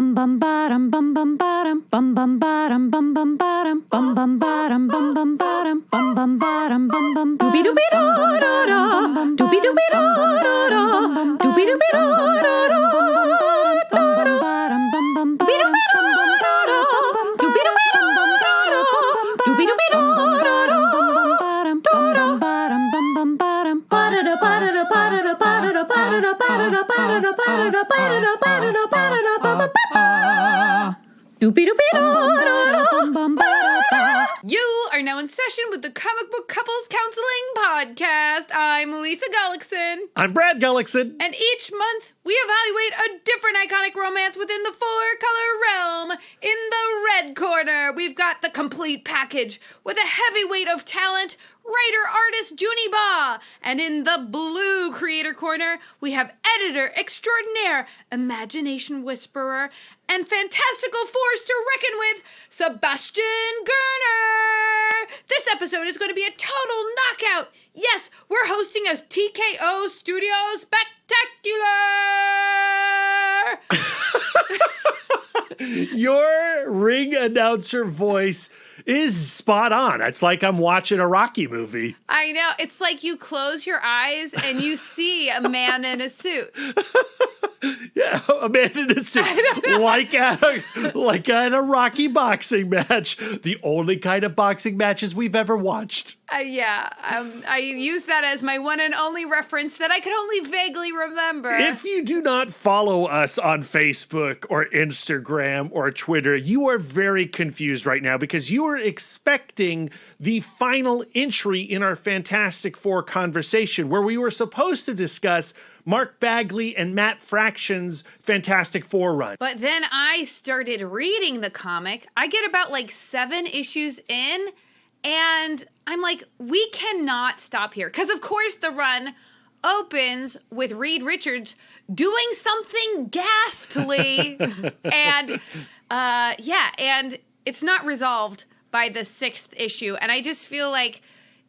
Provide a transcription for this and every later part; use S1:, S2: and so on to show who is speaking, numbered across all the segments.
S1: bum bum bottom bum bum bottom bum bum bottom bum bum bottom bum bum bottom bum bum bottom bum bum bottom bum bum doobie doobie da da da doobie doobie da da da doobie doobie da da da bum bum bottom bum bum doobie doobie da da da doobie doobie da da doobie doobie da da da bum bum bottom bum bum bottom ba da da ba da da ba da da ba da da ba da da ba da da ba da da ba da da ba da da ba da da ba da da ba ba ba doopy doopy da bum bum ba.
S2: You are now in session with the Comic Book Couples Counseling Podcast. I'm Lisa Gullickson.
S3: I'm Brad Gullickson.
S2: And each month, we evaluate a different iconic romance within the four-color realm. In the red corner, we've got the complete package with a heavyweight of talent, writer-artist Juni Ba. And in the blue creator corner, we have editor extraordinaire, imagination whisperer, and fantastical force to reckon with, Sebastian Girner. This episode is going to be a total knockout. Yes, we're hosting a TKO Studios spectacular.
S3: Your ring announcer voice is spot on. It's like I'm watching a Rocky movie.
S2: I know. It's like you close your eyes and you see a man in a suit.
S3: Yeah, a man in a suit. like at a Rocky boxing match. The only kind of boxing matches we've ever watched.
S2: I use that as my one and only reference that I could only vaguely remember.
S3: If you do not follow us on Facebook or Instagram or Twitter, you are very confused right now because you are expecting the final entry in our Fantastic Four conversation where we were supposed to discuss Mark Bagley and Matt Fraction's Fantastic Four run.
S2: But then I started reading the comic. I get about 7 issues in, and I'm like, we cannot stop here. Because, of course, the run opens with Reed Richards doing something ghastly. and it's not resolved by the 6th issue. And I just feel like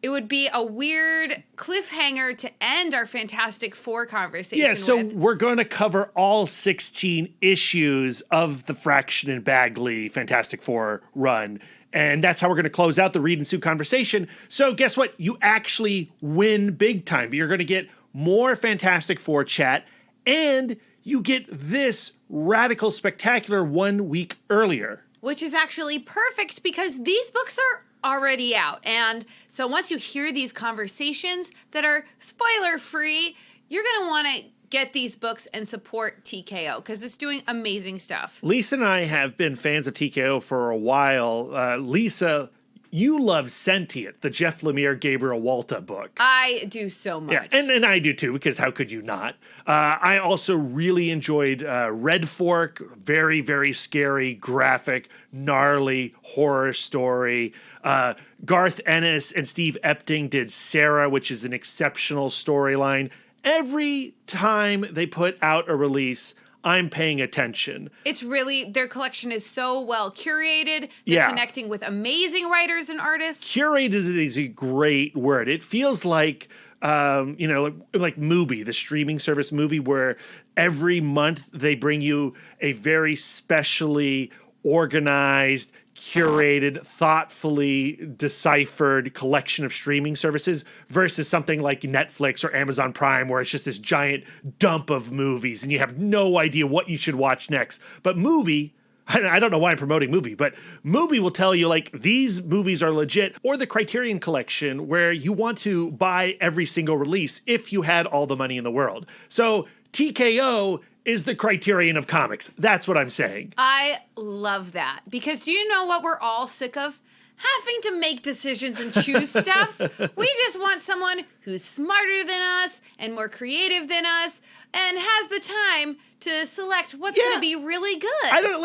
S2: it would be a weird cliffhanger to end our Fantastic Four conversation
S3: Yeah, so
S2: with.
S3: We're going to cover all 16 issues of the Fraction and Bagley Fantastic Four run. And that's how we're going to close out the Reed and Sue conversation. So guess what? You actually win big time. You're going to get more Fantastic Four chat, and you get this radical spectacular 1 week earlier.
S2: Which is actually perfect because these books are already out. And so once you hear these conversations that are spoiler-free, you're going to want to get these books and support TKO because it's doing amazing stuff.
S3: Lisa and I have been fans of TKO for a while. Lisa, you love Sentient, the Jeff Lemire, Gabriel Walta book.
S2: I do so much.
S3: Yeah, and I do too, because how could you not? I also really enjoyed Red Fork, very, very scary, graphic, gnarly horror story. Garth Ennis and Steve Epting did Sarah, which is an exceptional storyline. Every time they put out a release, I'm paying attention.
S2: It's really, their collection is so well curated. They're connecting with amazing writers and artists.
S3: Curated is a great word. It feels like, like Mubi, the streaming service Mubi, where every month they bring you a very specially organized, curated, thoughtfully deciphered collection of streaming services versus something like Netflix or Amazon Prime where it's just this giant dump of movies and you have no idea what you should watch next. But Mubi, I don't know why I'm promoting Mubi, but Mubi will tell you these movies are legit, or the Criterion Collection where you want to buy every single release if you had all the money in the world. So TKO is the Criterion of comics. That's what I'm saying.
S2: I love that. Because do you know what we're all sick of? Having to make decisions and choose stuff. We just want someone who's smarter than us and more creative than us and has the time to select what's going to be really good.
S3: I don't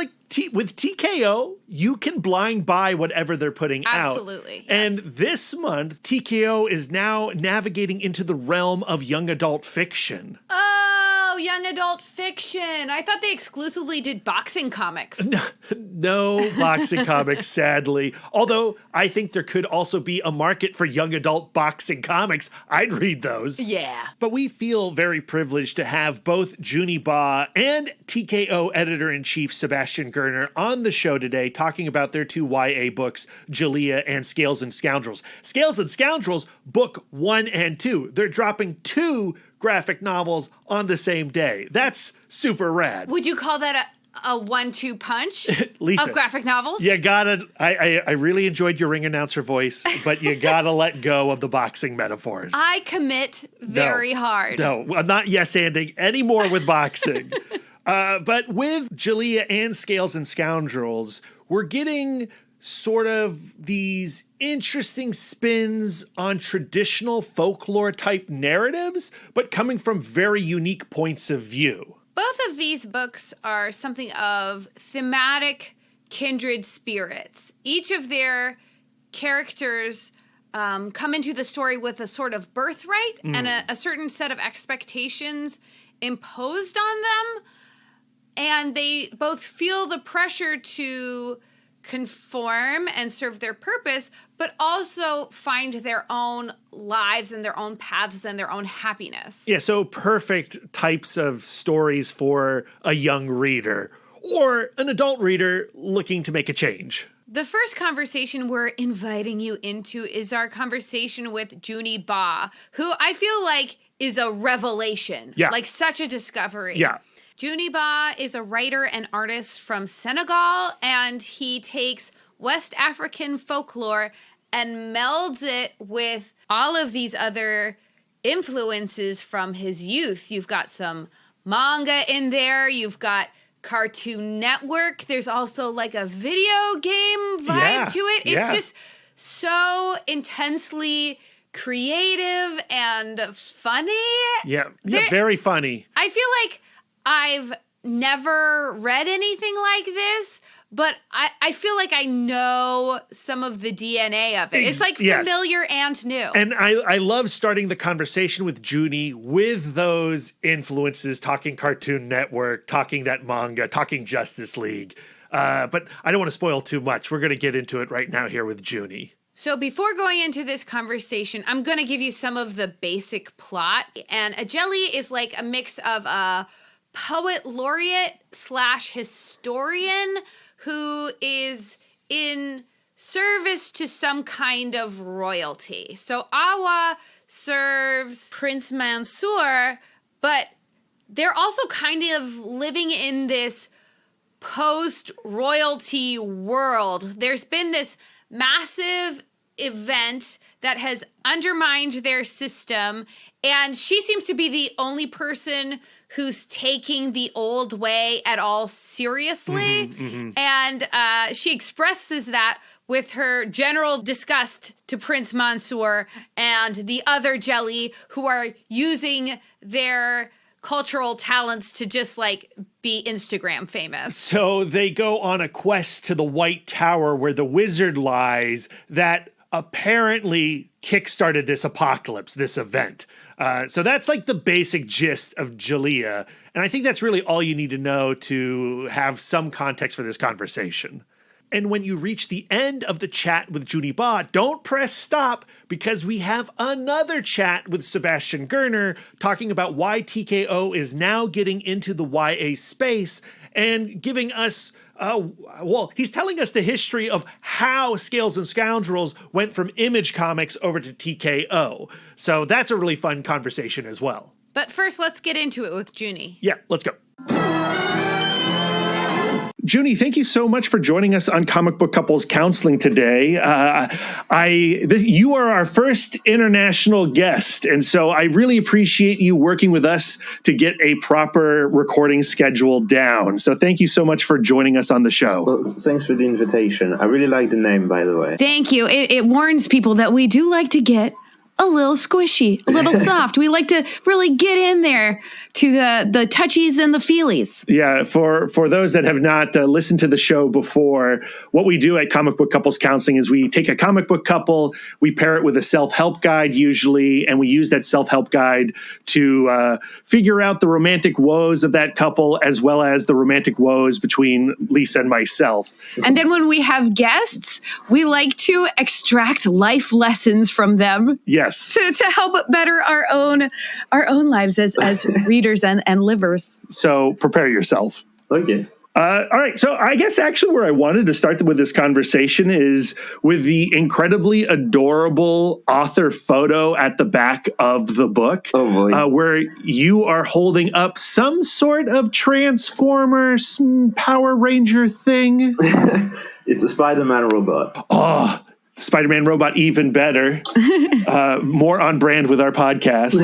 S3: with TKO, you can blind buy whatever they're putting out.
S2: Absolutely.
S3: And this month, TKO is now navigating into the realm of young adult fiction.
S2: Oh, young adult fiction. I thought they exclusively did boxing comics.
S3: No boxing comics, sadly. Although I think there could also be a market for young adult boxing comics. I'd read those.
S2: Yeah.
S3: But we feel very privileged to have both Juni Ba and TKO Editor-In-Chief Sebastian Girner on the show today talking about their two YA books, Djeliya and Scales and Scoundrels. Scales and Scoundrels, book 1 and 2. They're dropping 2 graphic novels on the same day. That's super rad.
S2: Would you call that a 1-2 punch
S3: Lisa,
S2: of graphic novels?
S3: You gotta, I really enjoyed your ring announcer voice, but you gotta let go of the boxing metaphors.
S2: I commit very hard.
S3: No, I'm not yes-anding anymore with boxing. But with Djeliya and Scales and Scoundrels, we're getting sort of these interesting spins on traditional folklore type narratives, but coming from very unique points of view.
S2: Both of these books are something of thematic kindred spirits. Each of their characters come into the story with a sort of birthright and a certain set of expectations imposed on them. And they both feel the pressure to conform and serve their purpose, but also find their own lives and their own paths and their own happiness.
S3: Yeah, so perfect types of stories for a young reader or an adult reader looking to make a change.
S2: The first conversation we're inviting you into is our conversation with Juni Ba, who I feel like is a revelation.
S3: Yeah.
S2: Like such a discovery.
S3: Yeah.
S2: Juni Ba is a writer and artist from Senegal, and he takes West African folklore and melds it with all of these other influences from his youth. You've got some manga in there. You've got Cartoon Network. There's also like a video game vibe to it. It's just so intensely creative and funny.
S3: Yeah, very funny.
S2: I feel like I've never read anything like this, but I feel like I know some of the DNA of it. It's like familiar and new.
S3: And I love starting the conversation with Juni with those influences, talking Cartoon Network, talking that manga, talking Justice League. But I don't want to spoil too much. We're going to get into it right now here with Juni.
S2: So before going into this conversation, I'm going to give you some of the basic plot. And Djeliya is like a mix of a poet laureate / historian who is in service to some kind of royalty. So Awa serves Prince Mansour, but they're also kind of living in this post-royalty world. There's been this massive event that has undermined their system, and she seems to be the only person who's taking the old way at all seriously. And she expresses that with her general disgust to Prince Mansour and the other Djeliya who are using their cultural talents to just like be Instagram famous.
S3: So they go on a quest to the White Tower where the wizard lies that apparently kickstarted this apocalypse, this event. So that's like the basic gist of Djeliya. And I think that's really all you need to know to have some context for this conversation. And when you reach the end of the chat with Juni Ba, don't press stop because we have another chat with Sebastian Girner talking about why TKO is now getting into the YA space and giving us, he's telling us the history of how Scales and Scoundrels went from Image Comics over to TKO. So that's a really fun conversation as well.
S2: But first, let's get into it with Juni.
S3: Yeah, let's go. Juni, thank you so much for joining us on Comic Book Couples Counseling today. You are our first international guest, and so I really appreciate you working with us to get a proper recording schedule down. So thank you so much for joining us on the show.
S4: Well, thanks for the invitation. I really like the name, by the way.
S1: Thank you. It warns people that we do like to get a little squishy, a little soft. We like to really get in there to the touchies and the feelies.
S3: Yeah, for those that have not listened to the show before, what we do at Comic Book Couples Counseling is we take a comic book couple, we pair it with a self-help guide usually, and we use that self-help guide to figure out the romantic woes of that couple as well as the romantic woes between Lisa and myself.
S1: And then when we have guests, we like to extract life lessons from them.
S3: Yes.
S1: To help better our own lives as readers and livers.
S3: So prepare yourself.
S4: Okay.
S3: All right. So I guess actually where I wanted to start with this conversation is with the incredibly adorable author photo at the back of the book, where you are holding up some sort of Transformers Power Ranger thing.
S4: It's a Spider-Man robot.
S3: Oh, Spider-Man robot, even better. More on brand with our podcast.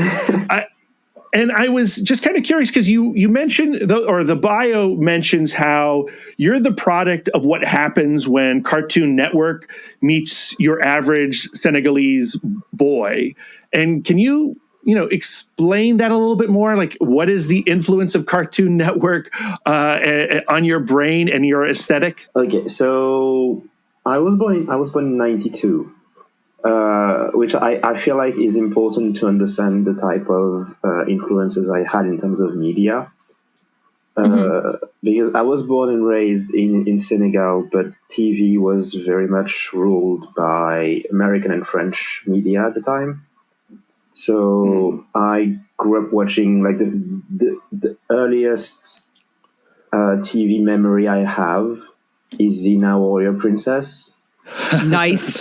S3: And I was just kind of curious because you mentioned, the bio mentions how you're the product of what happens when Cartoon Network meets your average Senegalese boy. And can you explain that a little bit more? Like, what is the influence of Cartoon Network on your brain and your aesthetic?
S4: Okay, so I was born in 92. Which I feel like is important to understand the type of influences I had in terms of media. Because I was born and raised in Senegal, but TV was very much ruled by American and French media at the time. So I grew up watching, like, the earliest TV memory I have is Xena Warrior Princess.
S1: Nice.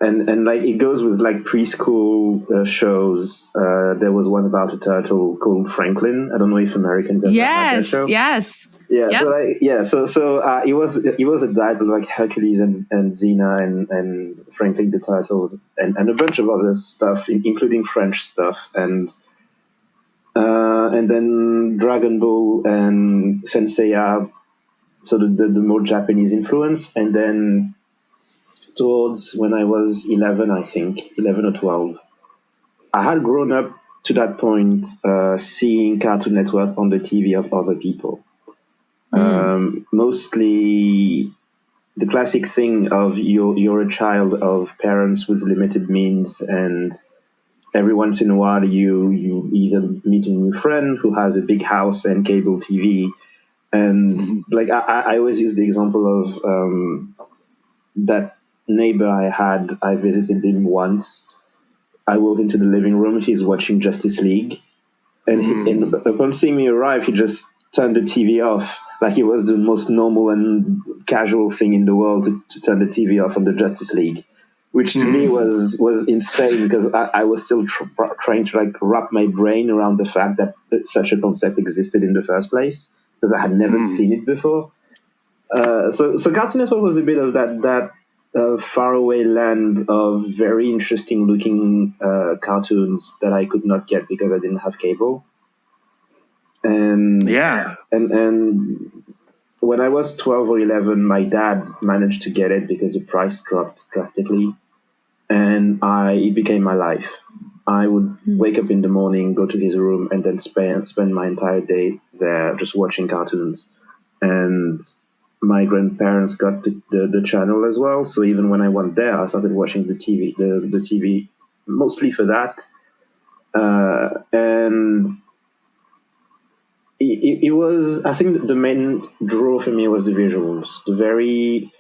S4: And like it goes with like preschool shows. There was one about a turtle called Franklin. I don't know if Americans ever had that show.
S1: Yes.
S4: Yeah.
S1: Yep.
S4: So it was a diet of like Hercules and Xena and Franklin the turtles and a bunch of other stuff, including French stuff and then Dragon Ball and Senseiya. So the more Japanese influence, and then towards when I was 11 or 12, I had grown up to that point seeing Cartoon Network on the TV of other people. Mostly the classic thing of you're a child of parents with limited means, and every once in a while you either meet a new friend who has a big house and cable TV. And like I always use the example of that neighbor I visited him once. I walked into the living room. He's watching Justice League, and upon seeing me arrive, he just turned the TV off. Like it was the most normal and casual thing in the world to turn the TV off on the Justice League, which to me was insane because I was still trying to like wrap my brain around the fact that such a concept existed in the first place. Because I had never seen it before. So Cartoon Network was a bit of that faraway land of very interesting looking cartoons that I could not get because I didn't have cable. And when I was 12 or 11, my dad managed to get it because the price dropped drastically, and it became my life. I would wake up in the morning, go to his room, and then spend my entire day there just watching cartoons. And my grandparents got the channel as well. So even when I went there, I started watching the TV mostly for that. And it was, I think the main draw for me was the visuals, the very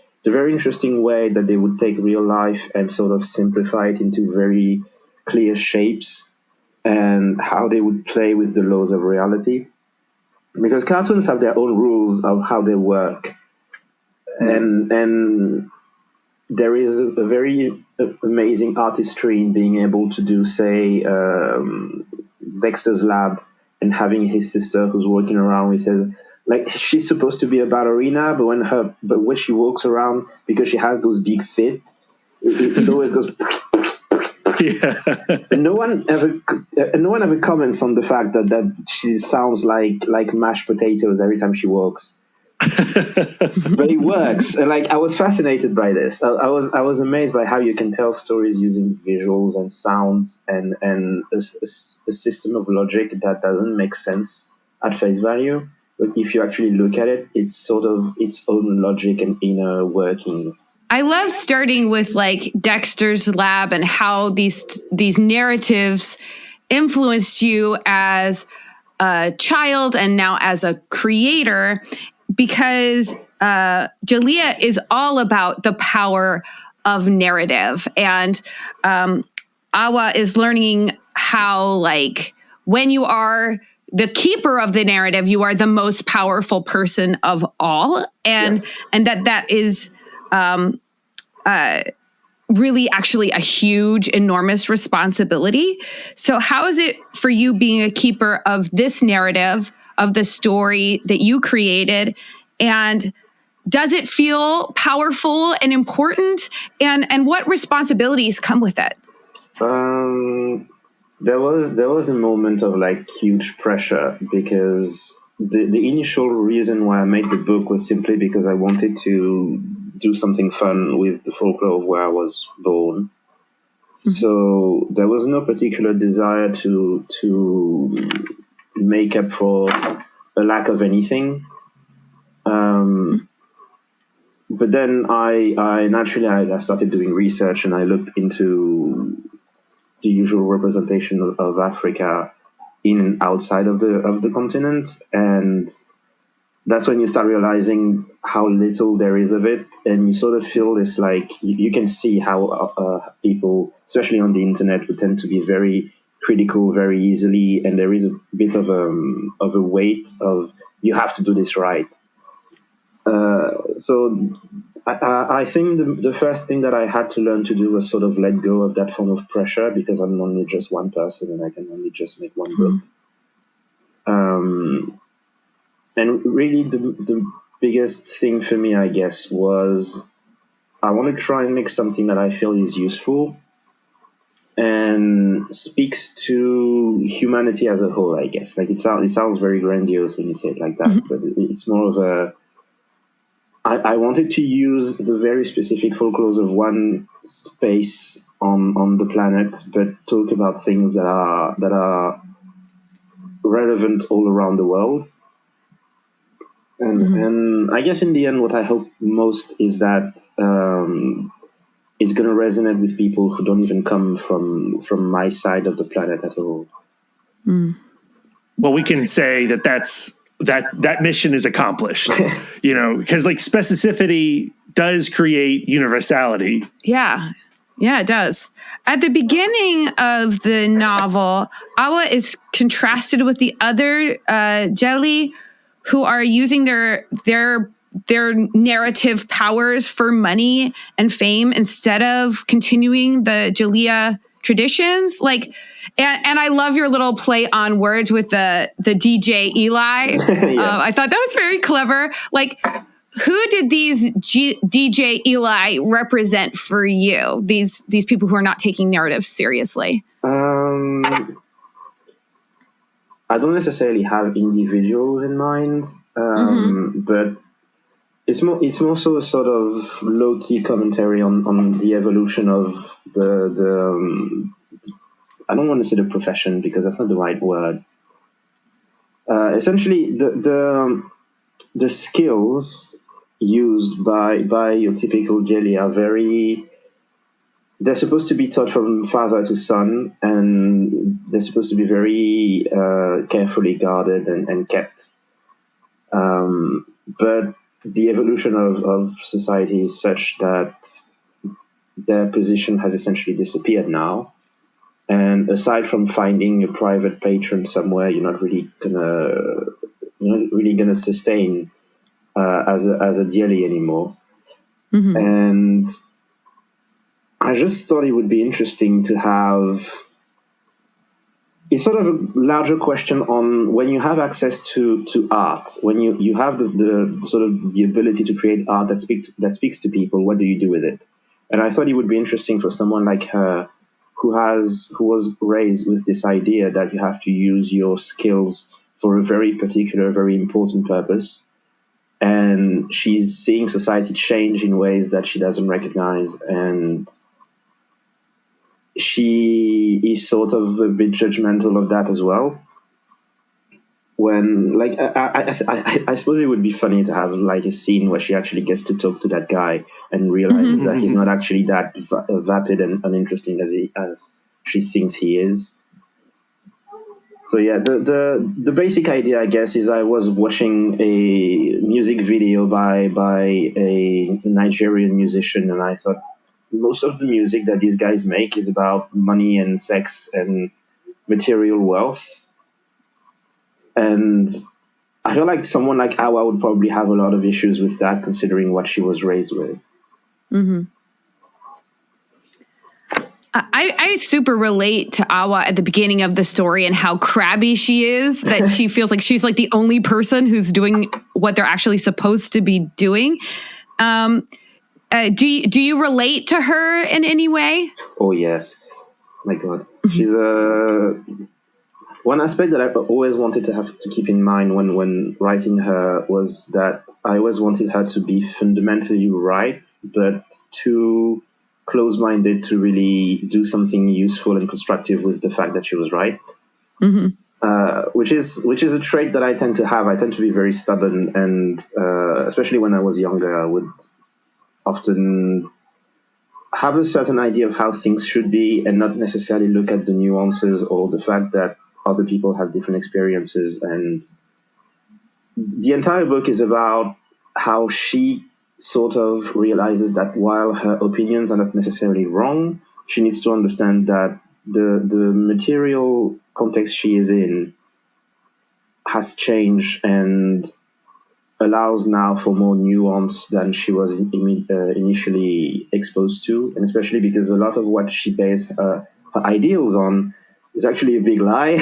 S4: interesting way that they would take real life and sort of simplify it into very clear shapes, and how they would play with the laws of reality, because cartoons have their own rules of how they work, and there is a very amazing artistry in being able to do, say, Dexter's Lab, and having his sister who's walking around with her, like she's supposed to be a ballerina, but when she walks around, because she has those big feet, it always goes.
S3: Yeah.
S4: And no one ever comments on the fact that she sounds like mashed potatoes every time she walks. but it works. And like, I was fascinated by this. I was amazed by how you can tell stories using visuals and sounds and a system of logic that doesn't make sense at face value. But if you actually look at it, it's sort of its own logic and inner workings.
S2: I love starting with like Dexter's Lab and how these narratives influenced you as a child and now as a creator, because Djeliya is all about the power of narrative. And Awa is learning how, like, when you are the keeper of the narrative, you are the most powerful person of all. And that is really actually a huge, enormous responsibility. So how is it for you being a keeper of this narrative, of the story that you created? And does it feel powerful and important? And what responsibilities come with it?
S4: There was a moment of like huge pressure, because the initial reason why I made the book was simply because I wanted to do something fun with the folklore of where I was born. Mm-hmm. So there was no particular desire to make up for a lack of anything. But then I naturally started doing research, and I looked into the usual representation of Africa in and outside of the continent, and that's when you start realizing how little there is of it, and you sort of feel this, like, you can see how people, especially on the internet, would tend to be very critical very easily, and there is a bit of a weight of, you have to do this right. So I think the first thing that I had to learn to do was sort of let go of that form of pressure, because I'm only just one person and I can only just make one book. And really the biggest thing for me, I guess, was I want to try and make something that I feel is useful and speaks to humanity as a whole, I guess. Like, it sounds very grandiose when you say it like that, but it's more of I wanted to use the very specific folklores of one space on the planet, but talk about things that are relevant all around the world. And I guess in the end, what I hope most is that it's going to resonate with people who don't even come from my side of the planet at all.
S3: Well, we can say that mission is accomplished, because like specificity does create universality. Yeah, it does. At the beginning of the novel, Awa is contrasted with the other Djeli, who are using their narrative powers for money and fame instead of continuing the Djeliya traditions. Like, and I love your little play on words with the DJ Eli. I thought that was very clever. Like, who did these DJ Eli represent for you? These people who are not taking narrative seriously.
S4: I don't necessarily have individuals in mind, but it's more so a sort of low key commentary on the evolution of the I don't want to say the profession, because that's not the right word. Essentially, the skills used by your typical Djeli are they're supposed to be taught from father to son, and they're supposed to be very carefully guarded and kept. But the evolution of society is such that their position has essentially disappeared now. And aside from finding a private patron somewhere, you're not really gonna sustain as a Djeli anymore. And I just thought it would be interesting to have. It's sort of a larger question on when you have access to art, when you have the sort of the ability to create art that speaks to people. What do you do with it? And I thought it would be interesting for someone like her, who was raised with this idea that you have to use your skills for a very particular, very important purpose, and she's seeing society change in ways that she doesn't recognize, and she is sort of a bit judgmental of that as well. When, like, I suppose it would be funny to have like a scene where she actually gets to talk to that guy and realizes that he's not actually that vapid and uninteresting as she thinks he is. So yeah, the basic idea, I guess, is I was watching a music video by a Nigerian musician, and I thought most of the music that these guys make is about money and sex and material wealth. And I feel like someone like Awa would probably have a lot of issues with that, considering what she was raised with.
S1: Mm-hmm. I super relate to Awa at the beginning of the story and how crabby she is, that she feels like she's like the only person who's doing what they're actually supposed to be doing. Do you relate to her in any way?
S4: Oh, yes. My God. She's one aspect that I've always wanted to have to keep in mind when writing her was that I always wanted her to be fundamentally right, but too close-minded to really do something useful and constructive with the fact that she was right. Mm-hmm. Which is a trait that I tend to have. I tend to be very stubborn, and especially when I was younger, I would often have a certain idea of how things should be and not necessarily look at the nuances or the fact that other people have different experiences. And the entire book is about how she sort of realizes that while her opinions are not necessarily wrong, she needs to understand that the material context she is in has changed and allows now for more nuance than she was initially exposed to, and especially because a lot of what she based her ideals on is actually a big lie.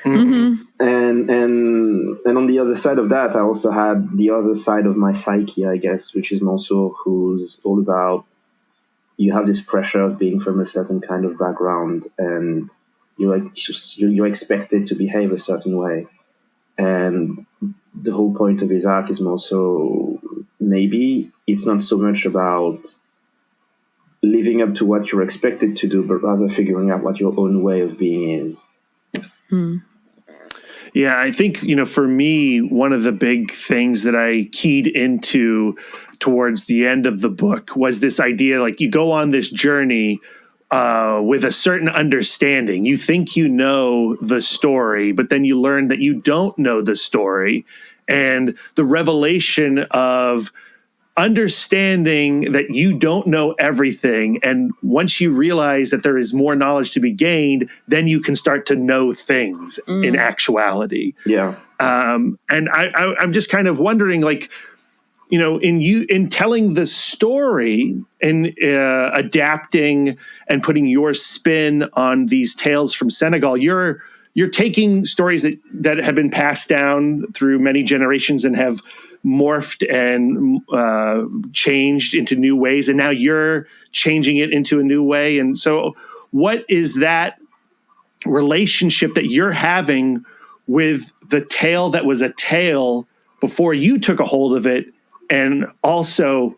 S4: Mm-hmm. And on the other side of that, I also had the other side of my psyche, I guess, which is also who's all about, you have this pressure of being from a certain kind of background, and you're expected to behave a certain way. And the whole point of his arc is more so, maybe it's not so much about living up to what you're expected to do, but rather figuring out what your own way of being is.
S3: Yeah, I think, for me, one of the big things that I keyed into towards the end of the book was this idea, like, you go on this journey with a certain understanding. You think you know the story, but then you learn that you don't know the story. And the revelation of understanding that you don't know everything, and once you realize that there is more knowledge to be gained, then you can start to know things in actuality.
S4: Yeah.
S3: And I'm just kind of wondering, like, in telling the story and adapting and putting your spin on these tales from Senegal, you're taking stories that have been passed down through many generations and have morphed and changed into new ways, and now you're changing it into a new way. And so what is that relationship that you're having with the tale that was a tale before you took a hold of it and also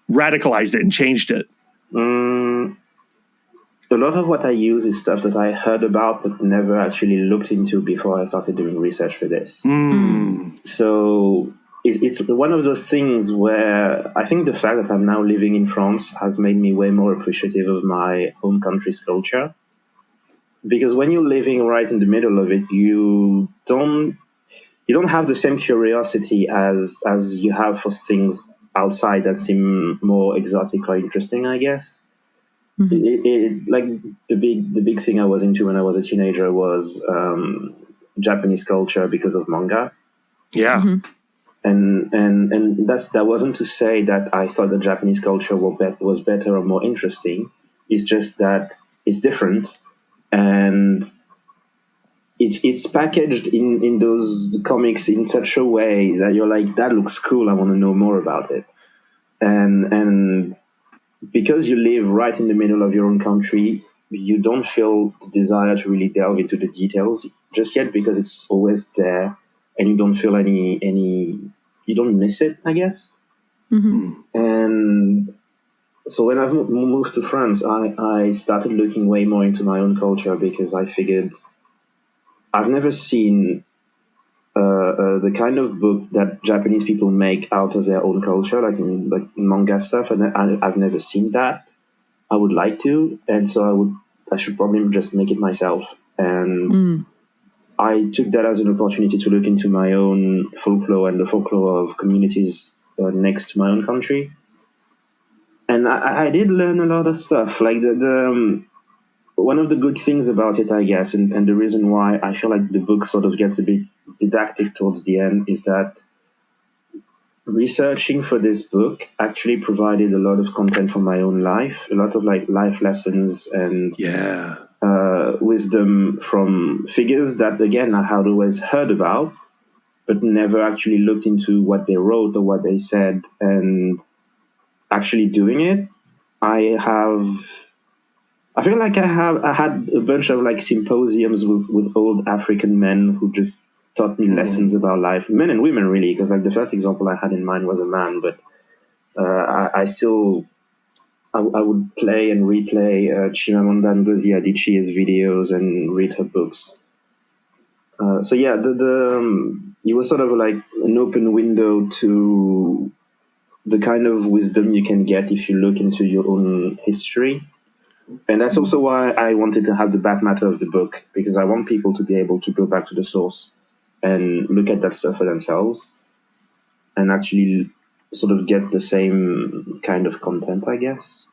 S3: radicalized it and changed it?
S4: A lot of what I use is stuff that I heard about but never actually looked into before I started doing research for this. So it's one of those things where I think the fact that I'm now living in France has made me way more appreciative of my home country's culture. Because when you're living right in the middle of it, you don't have the same curiosity as you have for things outside that seem more exotic or interesting, I guess. Like the big thing I was into when I was a teenager was Japanese culture because of manga.
S3: Yeah.
S4: And that wasn't to say that I thought the Japanese culture was better or more interesting. It's just that it's different, and it's packaged in those comics in such a way that you're like, that looks cool, I want to know more about it. And because you live right in the middle of your own country, you don't feel the desire to really delve into the details just yet, because it's always there, and you don't feel you don't miss it, I guess. And so when I moved to France, I started looking way more into my own culture, because I figured I've never seen the kind of book that Japanese people make out of their own culture, like manga stuff, and I've never seen that. I would like to, and so I should probably just make it myself. And I took that as an opportunity to look into my own folklore and the folklore of communities next to my own country. And I did learn a lot of stuff. Like the one of the good things about it, I guess, and the reason why I feel like the book sort of gets a bit didactic towards the end, is that researching for this book actually provided a lot of content from my own life, a lot of like life lessons and wisdom from figures that, again, I had always heard about, but never actually looked into what they wrote or what they said. And actually doing it, I feel like I had a bunch of like symposiums with old African men who just taught me lessons about life, men and women really, because like the first example I had in mind was a man, but I would play and replay Chimamanda Ngozi Adichie's videos and read her books. So yeah, it was sort of like an open window to the kind of wisdom you can get if you look into your own history. And that's also why I wanted to have the back matter of the book, because I want people to be able to go back to the source and look at that stuff for themselves and actually sort of get the same kind of content, I guess.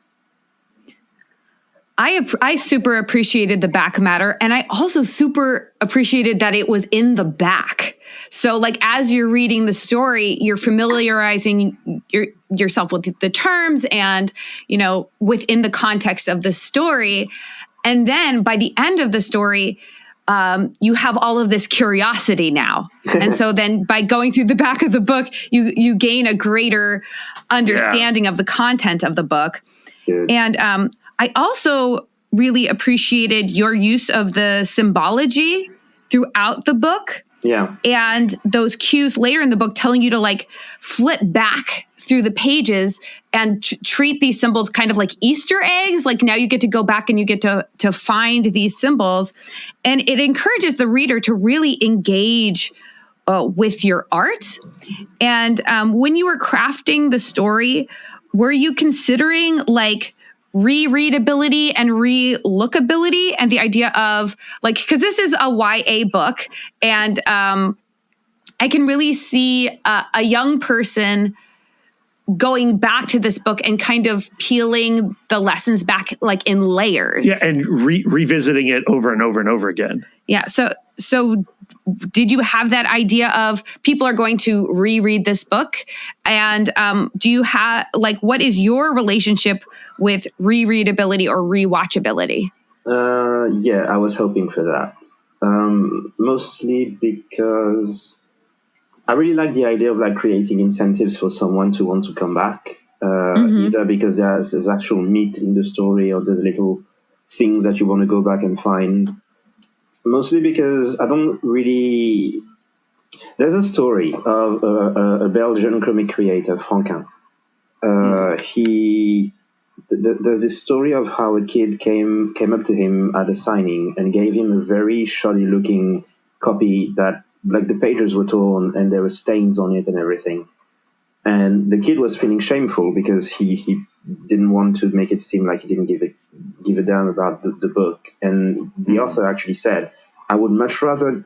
S1: I super appreciated the back matter, and I also super appreciated that it was in the back. So like as you're reading the story, you're familiarizing yourself with the terms and, you know, within the context of the story. And then by the end of the story, you have all of this curiosity now. And so then by going through the back of the book, you gain a greater understanding of the content of the book.
S4: Good.
S1: And I also really appreciated your use of the symbology throughout the book.
S4: Yeah.
S1: And those cues later in the book telling you to like flip back through the pages and treat these symbols kind of like Easter eggs. Like now you get to go back and you get to find these symbols. And it encourages the reader to really engage with your art. And when you were crafting the story, were you considering like rereadability and relookability and the idea of like, because this is a YA book, and I can really see a young person going back to this book and kind of peeling the lessons back like in layers.
S3: Yeah, and revisiting it over and over and over again.
S1: Yeah, so did you have that idea of people are going to reread this book? And do you have, like, what is your relationship with rereadability or rewatchability?
S4: Yeah, I was hoping for that. Mostly because I really like the idea of like creating incentives for someone to want to come back. Either because there's actual meat in the story or there's little things that you want to go back and find. Mostly because I don't really... There's a story of a Belgian comic creator, Franquin. There's this story of how a kid came up to him at a signing and gave him a very shoddy-looking copy that, like, the pages were torn and there were stains on it and everything. And the kid was feeling shameful because he didn't want to make it seem like he didn't give a damn about the book. And the author actually said, I would much rather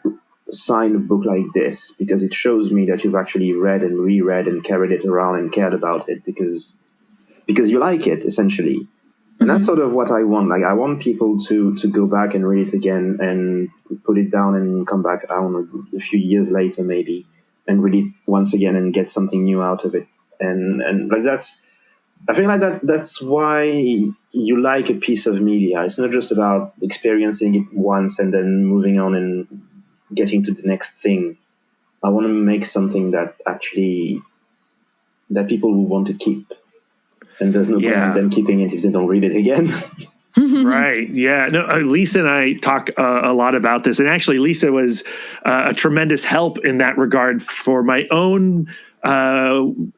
S4: sign a book like this because it shows me that you've actually read and reread and carried it around and cared about it because you like it, essentially. And that's sort of what I want. Like, I want people to go back and read it again and put it down and come back, I don't know, a few years later maybe, and read it once again and get something new out of it. And like I feel like that's why you like a piece of media. It's not just about experiencing it once and then moving on and getting to the next thing. I want to make something that actually that people will want to keep. And there's no point in them keeping it if they don't read it again.
S3: Right. Yeah. No, Lisa and I talk a lot about this. And actually, Lisa was a tremendous help in that regard for my own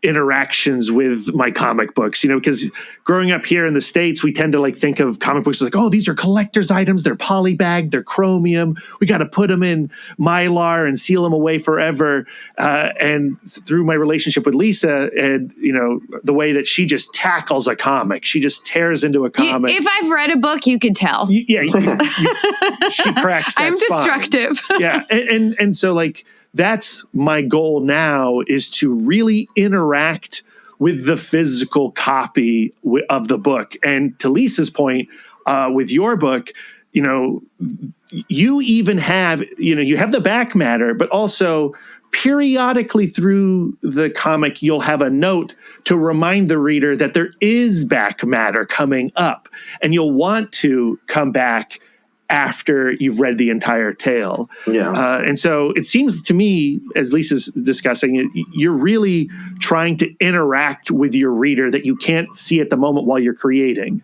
S3: interactions with my comic books, because growing up here in the States, we tend to like think of comic books like, oh, these are collector's items. They're polybagged, they're chromium. We got to put them in Mylar and seal them away forever. And through my relationship with Lisa and, the way that she just tackles a comic, she just tears into a comic.
S1: If I've read a book, you could tell.
S3: She cracks that
S1: I'm
S3: spine.
S1: destructive.
S3: Yeah. And so like, that's my goal now, is to really interact with the physical copy of the book. And to Lisa's point, with your book, you even have, you have the back matter, but also periodically through the comic, you'll have a note to remind the reader that there is back matter coming up, and you'll want to come back after you've read the entire tale.
S4: Yeah.
S3: And so it seems to me, as Lisa's discussing, you're really trying to interact with your reader that you can't see at the moment while you're creating.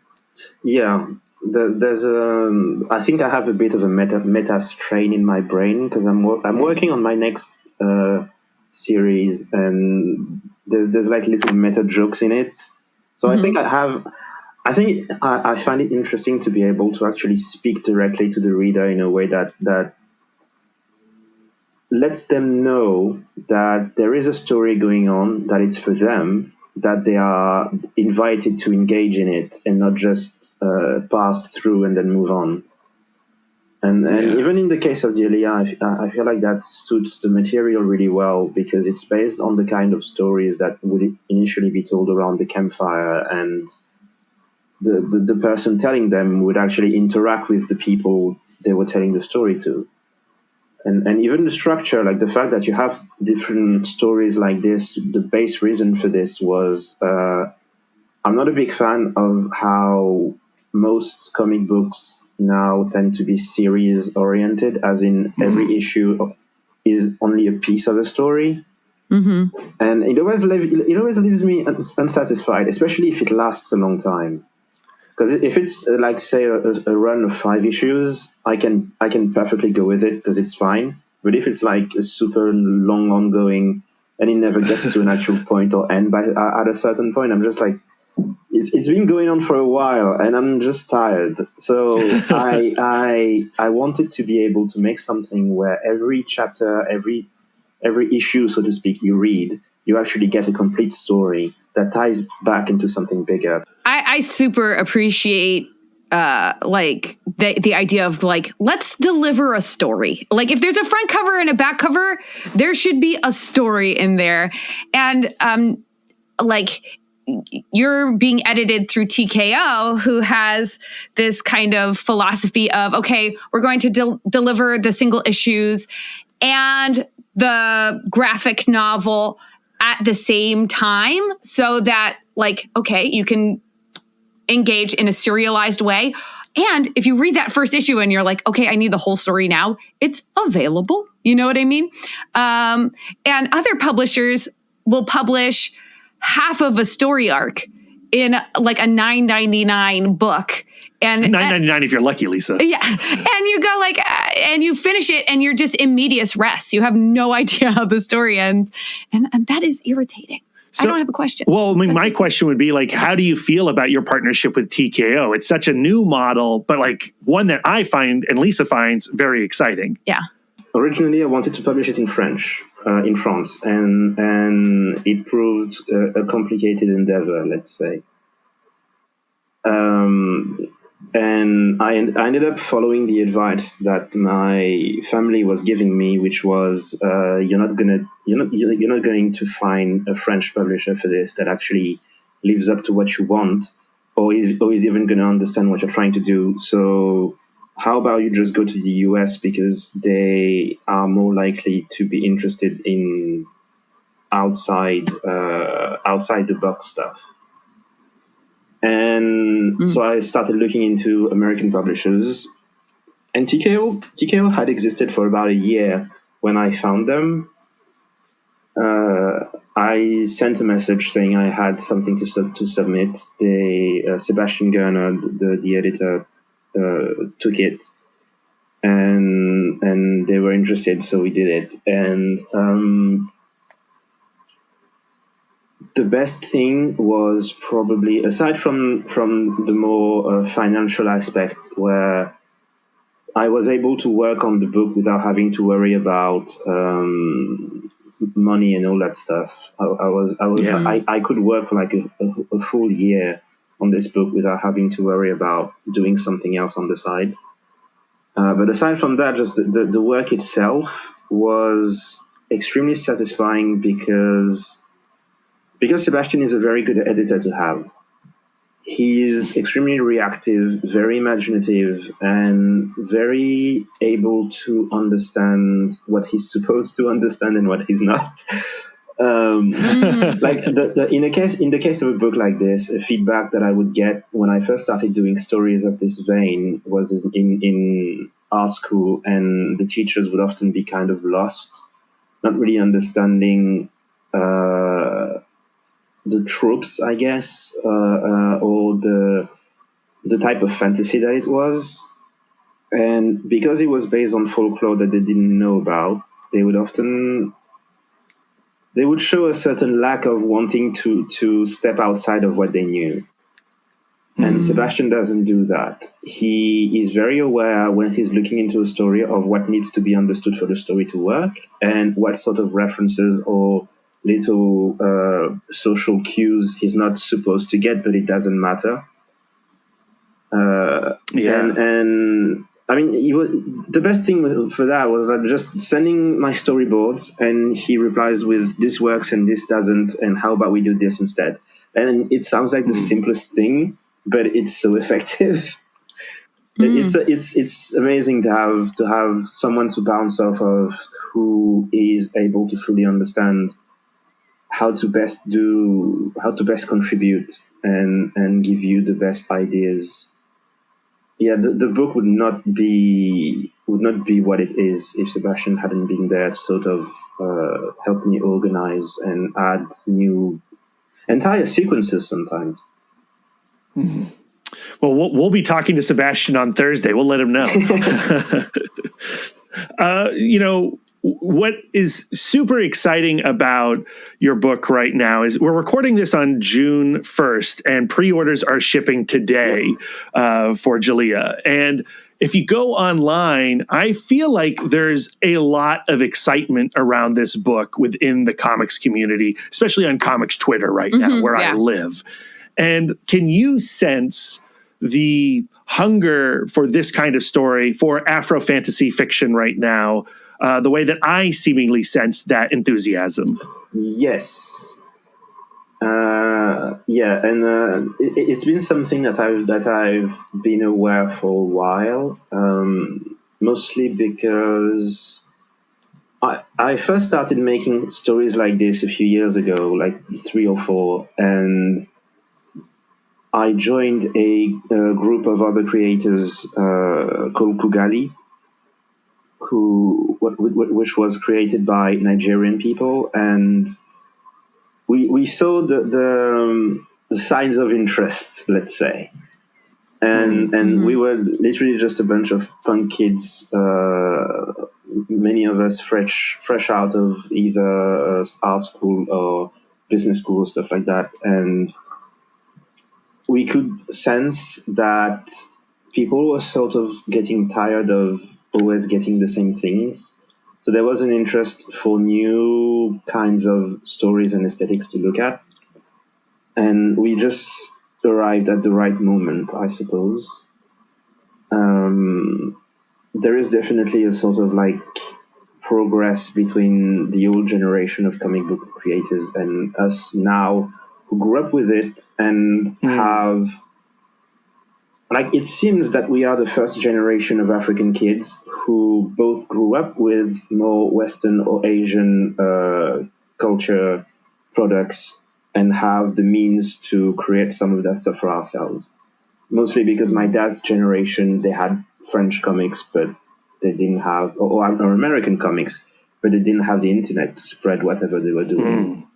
S4: Yeah. There's I think I have a bit of a meta strain in my brain, because I'm working on my next series, and there's like little meta jokes in it. So I think I find it interesting to be able to actually speak directly to the reader in a way that lets them know that there is a story going on, that it's for them, that they are invited to engage in it and not just pass through and then move on. And even in the case of Djeliya, I feel like that suits the material really well, because it's based on the kind of stories that would initially be told around the campfire, and the person telling them would actually interact with the people they were telling the story to. And even the structure, like the fact that you have different stories like this, the base reason for this was, I'm not a big fan of how most comic books now tend to be series oriented, as in every issue is only a piece of a story. Mm-hmm. And it always leaves me unsatisfied, especially if it lasts a long time. Because if it's like, say, a run of 5 issues, I can perfectly go with it because it's fine. But if it's like a super long ongoing and it never gets to an actual point or end at a certain point, I'm just like, it's been going on for a while and I'm just tired. So I wanted to be able to make something where every chapter, every issue, so to speak, you read, you actually get a complete story that ties back into something bigger.
S1: I super appreciate like the idea of like, let's deliver a story. Like if there's a front cover and a back cover, there should be a story in there. And like you're being edited through TKO, who has this kind of philosophy of, okay, we're going to deliver the single issues and the graphic novel at the same time, so that like, okay, you can engage in a serialized way. And if you read that first issue and you're like, okay, I need the whole story now, it's available. You know what I mean? And other publishers will publish half of a story arc in like a $9.99 book. And
S3: $9.99 if you're lucky, Lisa.
S1: Yeah. And you go like, and you finish it and you're just in medias res. You have no idea how the story ends. And that is irritating. So, I don't have a question.
S3: Well, I mean, my question would be like, how do you feel about your partnership with TKO? It's such a new model, but like one that I find and Lisa finds very exciting.
S1: Yeah.
S4: Originally, I wanted to publish it in French, in France, and it proved a complicated endeavor, let's say. And I ended up following the advice that my family was giving me, which was you're not going to find a French publisher for this that actually lives up to what you want, or is even going to understand what you're trying to do. So how about you just go to the US, because they are more likely to be interested in outside the box stuff. And so I started looking into American publishers, and TKO had existed for about a year when I found them. I sent a message saying I had something to submit. Sebastian Girner, the editor, took it, and they were interested, so we did it. And the best thing was probably, aside from the more financial aspect, where I was able to work on the book without having to worry about money and all that stuff. I could work for like a full year on this book without having to worry about doing something else on the side. But aside from that, just the work itself was extremely satisfying because Sebastian is a very good editor to have. He is extremely reactive, very imaginative, and very able to understand what he's supposed to understand and what he's not. Like in the case of a book like this, a feedback that I would get when I first started doing stories of this vein was in art school, and the teachers would often be kind of lost, not really understanding the tropes, I guess, or the type of fantasy that it was. And because it was based on folklore that they didn't know about, they would show a certain lack of wanting to step outside of what they knew. And Sebastian doesn't do that. He is very aware when he's looking into a story of what needs to be understood for the story to work and what sort of references or little social cues he's not supposed to get, but it doesn't matter. And I mean, the best thing for that was that just sending my storyboards, and he replies with this works and this doesn't, and how about we do this instead? And it sounds like the simplest thing, but it's so effective. It's amazing to have someone to bounce off of who is able to fully understand how to best contribute and give you the best ideas. Yeah, the book would not be what it is if Sebastian hadn't been there to sort of help me organize and add new entire sequences sometimes.
S3: Mm-hmm. Well, we'll be talking to Sebastian on Thursday. We'll let him know. What is super exciting about your book right now is we're recording this on June 1st, and pre-orders are shipping today for Djeliya. And if you go online, I feel like there's a lot of excitement around this book within the comics community, especially on comics Twitter right now, where I live. And can you sense the hunger for this kind of story, for Afro-fantasy fiction right now, the way that I seemingly sense that enthusiasm?
S4: Yes. It's been something that I've been aware for a while, mostly because I first started making stories like this a few years ago, like 3 or 4, and I joined a group of other creators called Kugali, which was created by Nigerian people, and we saw the signs of interest, let's say, and we were literally just a bunch of punk kids, many of us fresh out of either art school or business school or stuff like that, and we could sense that people were sort of getting tired of always getting the same things. So there was an interest for new kinds of stories and aesthetics to look at. And we just arrived at the right moment, I suppose. There is definitely a sort of like progress between the old generation of comic book creators and us now, who grew up with it and have, like, it seems that we are the first generation of African kids who both grew up with more Western or Asian culture products and have the means to create some of that stuff for ourselves. Mostly because my dad's generation, they had French comics, but they didn't have, or American comics, but they didn't have the internet to spread whatever they were doing.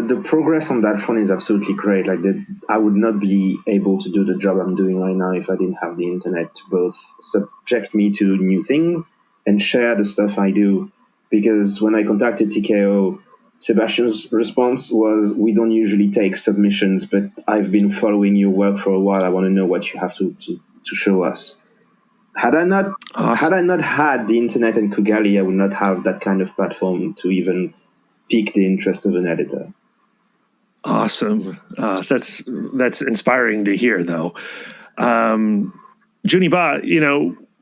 S4: The progress on that front is absolutely great. Like, I would not be able to do the job I'm doing right now if I didn't have the internet to both subject me to new things and share the stuff I do because when I contacted TKO, Sebastian's response was, "We don't usually take submissions, but I've been following your work for a while. I want to know what you have to show us." Had I not had the internet and Kugali, I would not have that kind of platform to even pique the interest of an editor.
S3: Awesome. That's inspiring to hear, though. Juni Ba,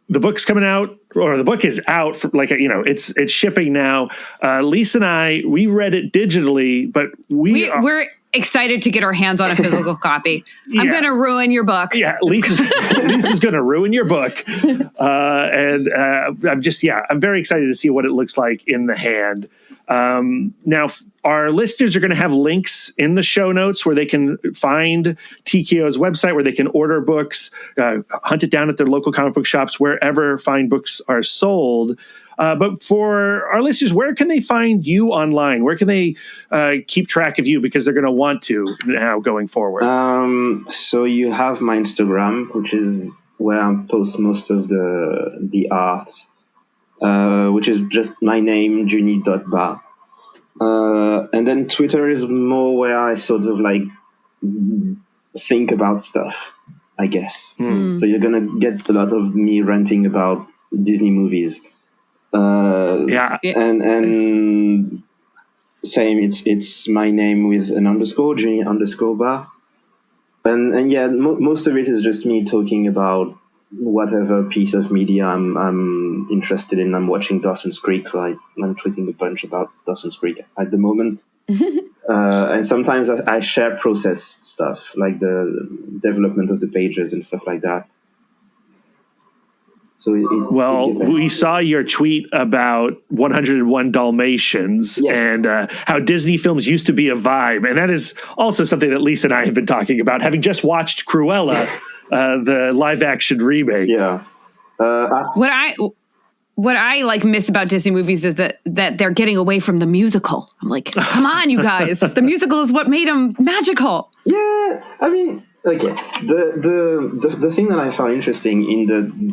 S3: the book's coming out, or the book is out. It's shipping now. Lisa and I, we read it digitally, but
S1: we're excited to get our hands on a physical copy. Yeah. I'm going to ruin your book.
S3: Yeah, Lisa's going to ruin your book. I'm very excited to see what it looks like in the hand. Now, our listeners are going to have links in the show notes where they can find TKO's website, where they can order books, hunt it down at their local comic book shops, wherever fine books are sold. But for our listeners, where can they find you online? Where can they keep track of you? Because they're going to want to now going forward.
S4: So you have my Instagram, which is where I post most of the art, which is just my name, Juni.Ba. And then Twitter is more where I sort of think about stuff, I guess. So you're going to get a lot of me ranting about Disney movies. And same, it's my name with an underscore, Juni_Ba. And most of it is just me talking about whatever piece of media I'm interested in. I'm watching Dawson's Creek, so I'm tweeting a bunch about Dawson's Creek at the moment. And sometimes I share process stuff, like the development of the pages and stuff like that. So
S3: we saw your tweet about 101 Dalmatians. Yes. And how Disney films used to be a vibe. And that is also something that Lisa and I have been talking about, having just watched Cruella, the live action remake.
S4: Yeah.
S1: What I miss about Disney movies is that they're getting away from the musical. I'm like, come on, you guys. The musical is what made them magical.
S4: Yeah. I mean, okay. The thing that I found interesting in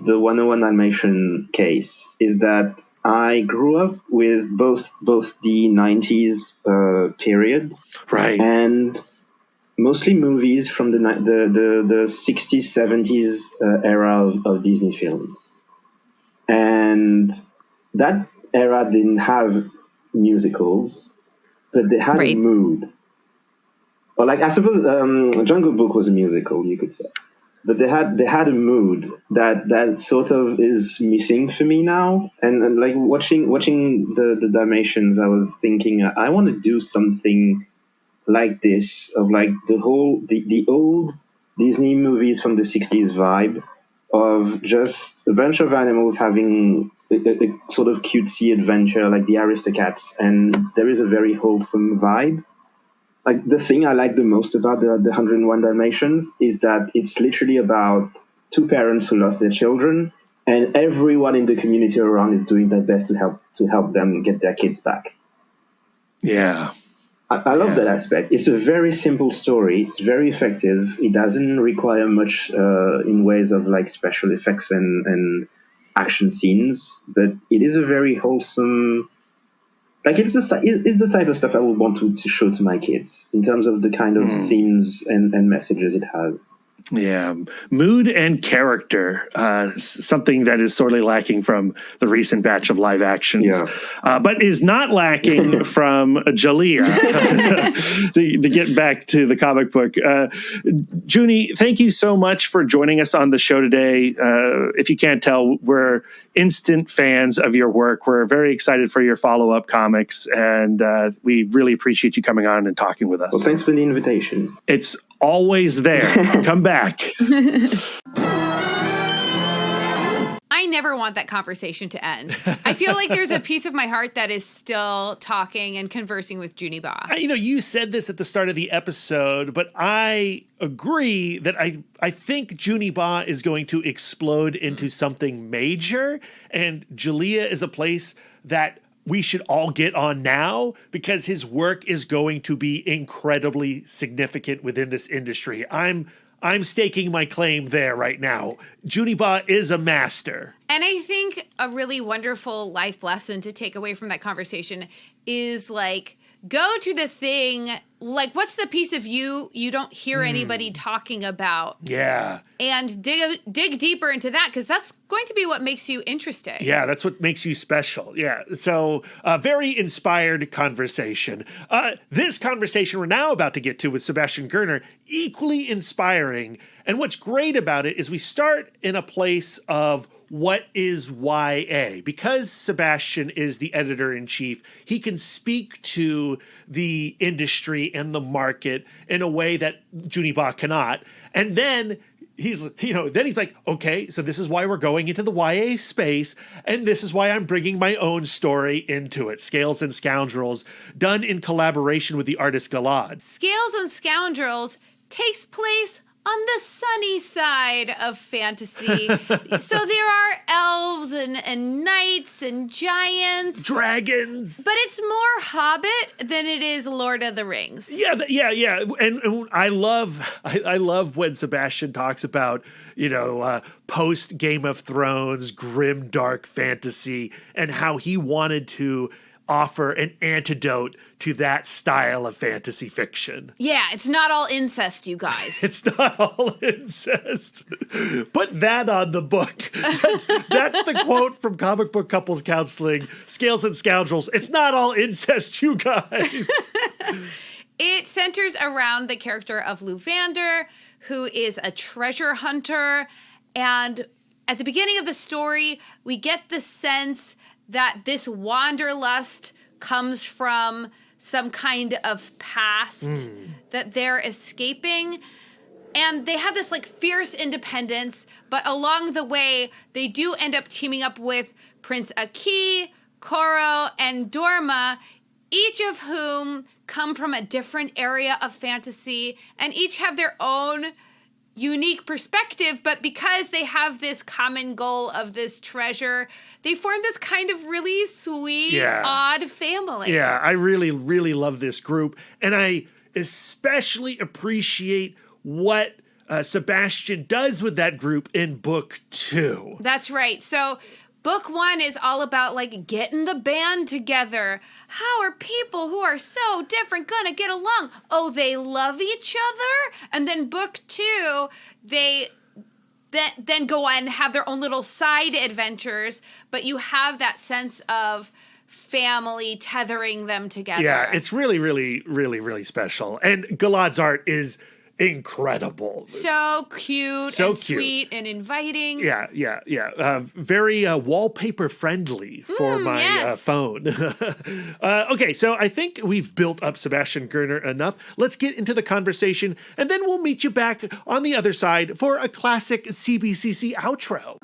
S4: the 101 animation case is that I grew up with both the 90s period,
S3: right,
S4: and mostly movies from the 60s, 70s era of Disney films. And that era didn't have musicals, but they had a mood. Or I suppose Jungle Book was a musical, you could say. But they had a mood that sort of is missing for me now. And watching the Dalmatians, I was thinking, I want to do something like this, of the old Disney movies from the 60s vibe, of just a bunch of animals having a sort of cutesy adventure like the Aristocats, and there is a very wholesome vibe. The thing I like the most about the 101 Dalmatians is that it's literally about two parents who lost their children, and everyone in the community around is doing their best to help them get their kids back.
S3: Yeah.
S4: I love that aspect. It's a very simple story. It's very effective. It doesn't require much in ways of special effects and action scenes, but it is a very wholesome. It's the type of stuff I would want to show to my kids in terms of the kind of themes and messages it has.
S3: Yeah, mood and character, something that is sorely lacking from the recent batch of live actions, but is not lacking from Djeliya. to get back to the comic book. Juni, thank you so much for joining us on the show today. If you can't tell, we're instant fans of your work. We're very excited for your follow-up comics, and we really appreciate you coming on and talking with us.
S4: Well, thanks for the invitation.
S3: It's always there. Come back.
S2: I never want that conversation to end. I feel like there's a piece of my heart that is still talking and conversing with Juni Ba.
S3: You said this at the start of the episode, but I agree that I think Juni Ba is going to explode into something major, and Djeliya is a place that we should all get on now, because his work is going to be incredibly significant within this industry. I'm I'm staking my claim there right now. Juni Ba is a master.
S2: And I think a really wonderful life lesson to take away from that conversation is like, go to the thing, like, what's the piece of you don't hear anybody talking about?
S3: Yeah.
S2: And dig deeper into that, because that's going to be what makes you interesting.
S3: Yeah, that's what makes you special. Yeah. So, very inspired conversation. This conversation we're now about to get to with Sebastian Girner, equally inspiring. And what's great about it is we start in a place of what is YA? Because Sebastian is the editor-in-chief, he can speak to the industry and the market in a way that Juni Ba cannot. And then he's like, okay, so this is why we're going into the YA space, and this is why I'm bringing my own story into it. Scales and Scoundrels, done in collaboration with the artist Galad.
S2: Scales and Scoundrels takes place on the sunny side of fantasy. So there are elves and knights and giants.
S3: Dragons.
S2: But it's more Hobbit than it is Lord of the Rings.
S3: Yeah. And I love when Sebastian talks about, post Game of Thrones, grim, dark fantasy, and how he wanted to offer an antidote to that style of fantasy fiction.
S2: Yeah, it's not all incest, you guys.
S3: It's not all incest. Put that on the book. That's the quote from Comic Book Couples Counseling, Scales and Scoundrels. It's not all incest, you guys.
S2: It centers around the character of Louvander, who is a treasure hunter. And at the beginning of the story, we get the sense that this wanderlust comes from some kind of past that they're escaping. And they have this like fierce independence, but along the way, they do end up teaming up with Prince Aki, Koro, and Dorma, each of whom come from a different area of fantasy and each have their own unique perspective, but because they have this common goal of this treasure, they form this kind of really sweet, odd family.
S3: Yeah, I really, really love this group. And I especially appreciate what Sebastian does with that group in book 2.
S2: That's right. So book 1 is all about like getting the band together. How are people who are so different gonna get along? Oh, they love each other? And then book 2, they then go on and have their own little side adventures, but you have that sense of family tethering them together.
S3: Yeah, it's really, really, really, really special. And Galad's art is incredible.
S2: So cute and sweet and inviting.
S3: Yeah. Very wallpaper friendly for my phone. Okay, so I think we've built up Sebastian Girner enough. Let's get into the conversation, and then we'll meet you back on the other side for a classic CBCC outro.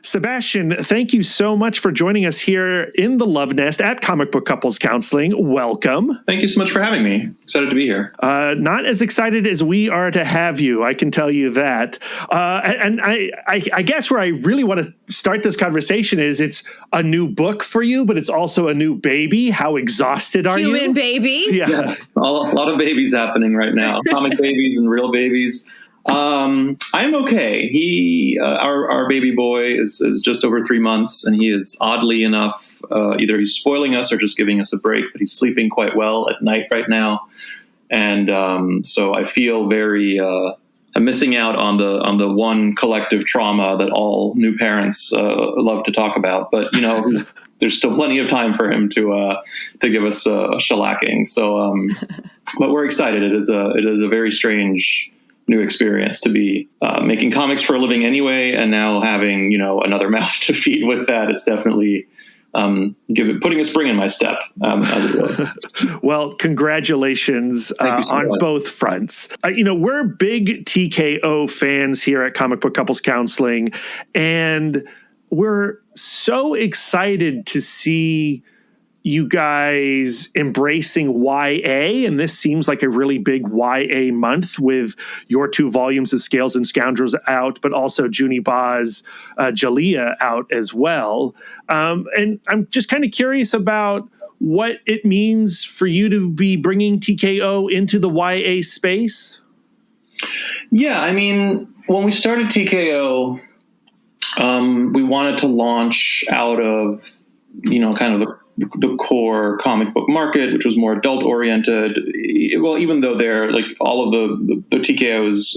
S3: Sebastian, thank you so much for joining us here in the Love Nest at Comic Book Couples Counseling. Welcome.
S5: Thank you so much for having me. Excited to be here.
S3: Not as excited as we are to have you, I can tell you that. And I guess where I really want to start this conversation is it's a new book for you, but it's also a new baby. How exhausted are you?
S2: Human baby?
S3: Yeah.
S5: Yes, a lot of babies happening right now. Comic babies and real babies. I'm okay. Our baby boy is just over 3 months, and he is oddly enough, either he's spoiling us or just giving us a break, but he's sleeping quite well at night right now. And, so I feel very, I'm missing out on the one collective trauma that all new parents, love to talk about, but there's still plenty of time for him to give us a shellacking. So, but we're excited. It is a very strange new experience to be making comics for a living anyway, and now having another mouth to feed with that. It's definitely putting a spring in my step, as it were.
S3: Well, congratulations on both fronts. We're big TKO fans here at Comic Book Couples Counseling, and we're so excited to see you guys embracing YA, and this seems like a really big YA month with your 2 volumes of Scales and Scoundrels out, but also Juni Ba's Djeliya out as well. And I'm just kind of curious about what it means for you to be bringing TKO into the YA space.
S5: Yeah, I mean, when we started TKO, we wanted to launch out of, kind of the core comic book market, which was more adult oriented. Well, even though they're like all of the TKO's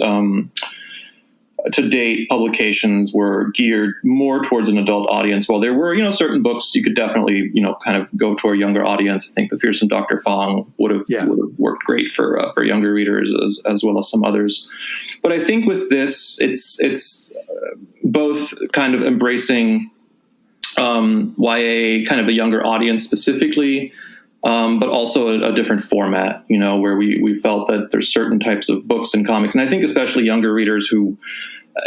S5: to date publications were geared more towards an adult audience. While there were, certain books you could definitely, kind of go to a younger audience. I think The Fearsome Dr. Fong would have worked great for younger readers as well as some others. But I think with this, it's both kind of embracing YA, kind of the younger audience specifically, but also a different format, where we felt that there's certain types of books and comics. And I think especially younger readers who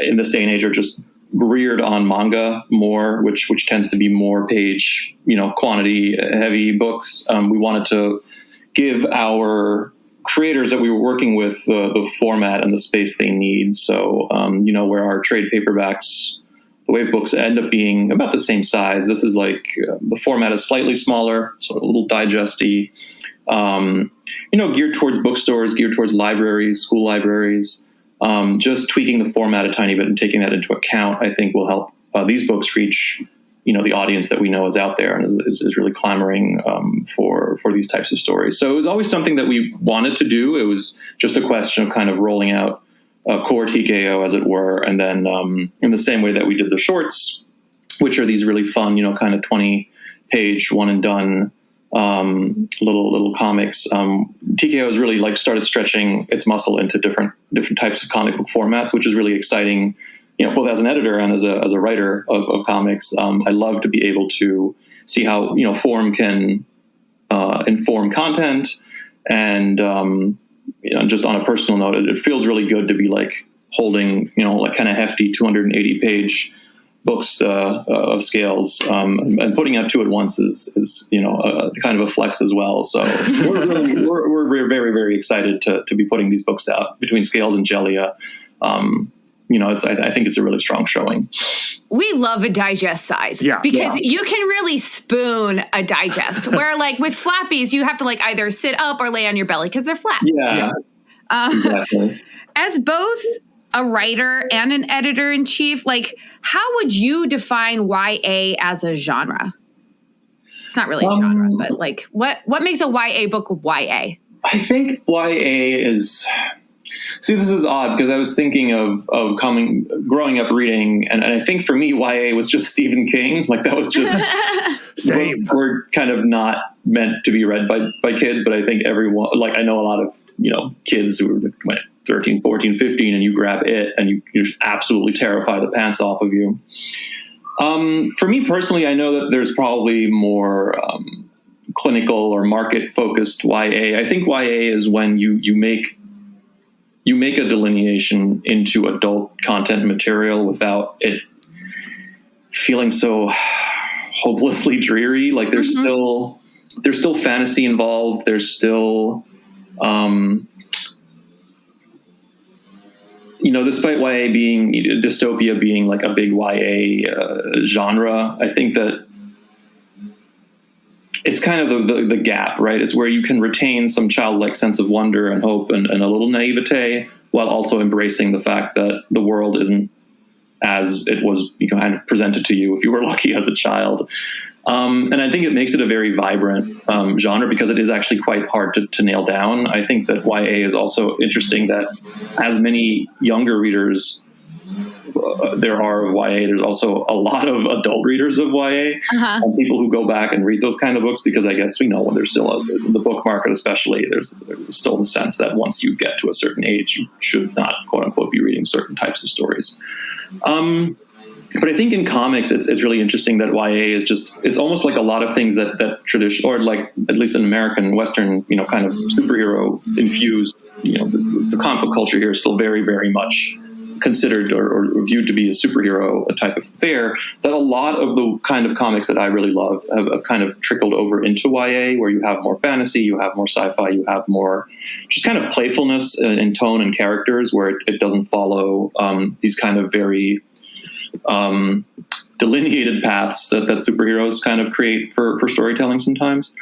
S5: in this day and age are just reared on manga more, which tends to be more page, quantity heavy books. We wanted to give our creators that we were working with the format and the space they need. So, where our trade paperbacks, the wave books end up being about the same size. This is like the format is slightly smaller, so a little digesty, geared towards bookstores, geared towards libraries, school libraries. Just tweaking the format a tiny bit and taking that into account, I think will help these books reach, the audience that we know is out there and is really clamoring for these types of stories. So it was always something that we wanted to do. It was just a question of kind of rolling out core TKO, as it were, and then in the same way that we did the shorts, which are these really fun, kind of 20-page one and done little comics. TKO has really started stretching its muscle into different types of comic book formats, which is really exciting. Both as an editor and as a writer of comics, I love to be able to see how form can inform content, and just on a personal note, it feels really good to be holding kind of hefty 280-page books of Scales, and putting out two at once is kind of a flex as well. So we're very, very excited to be putting these books out between Scales and Djeliya. I think it's a really strong showing.
S2: We love a digest size because you can really spoon a digest. Where with flappies, you have to either sit up or lay on your belly because they're flat.
S5: Yeah.
S2: Exactly. As both a writer and an editor-in-chief, how would you define YA as a genre? It's not really a genre, but what makes a YA book YA?
S5: I think YA is... See, this is odd because I was thinking of growing up reading, and I think for me, YA was just Stephen King. That was just books were kind of not meant to be read by kids, but I think everyone, I know a lot of, kids who were 13, 14, 15, and you grab it and you just absolutely terrify the pants off of you. For me personally, I know that there's probably more clinical or market-focused YA. I think YA is when you make a delineation into adult content material without it feeling so hopelessly dreary. There's still fantasy involved. There's still, despite YA being dystopia being a big YA genre, I think that it's kind of the gap, right? It's where you can retain some childlike sense of wonder and hope and a little naivete while also embracing the fact that the world isn't as it was kind of presented to you if you were lucky as a child. And I think it makes it a very vibrant genre because it is actually quite hard to nail down. I think that YA is also interesting that as many younger readers there are of YA, there's also a lot of adult readers of YA and people who go back and read those kind of books because I guess when there's still the book market especially, there's still the sense that once you get to a certain age, you should not, quote unquote, be reading certain types of stories. But I think in comics, it's really interesting that YA is it's almost like a lot of things that tradition, or at least in American Western, kind of superhero infused, the comic book culture here is still very, very much considered or viewed to be a superhero type of affair, that a lot of the kind of comics that I really love have kind of trickled over into YA, where you have more fantasy, you have more sci-fi, you have more just kind of playfulness in tone and characters, where it doesn't follow these kind of very delineated paths that superheroes kind of create for storytelling sometimes.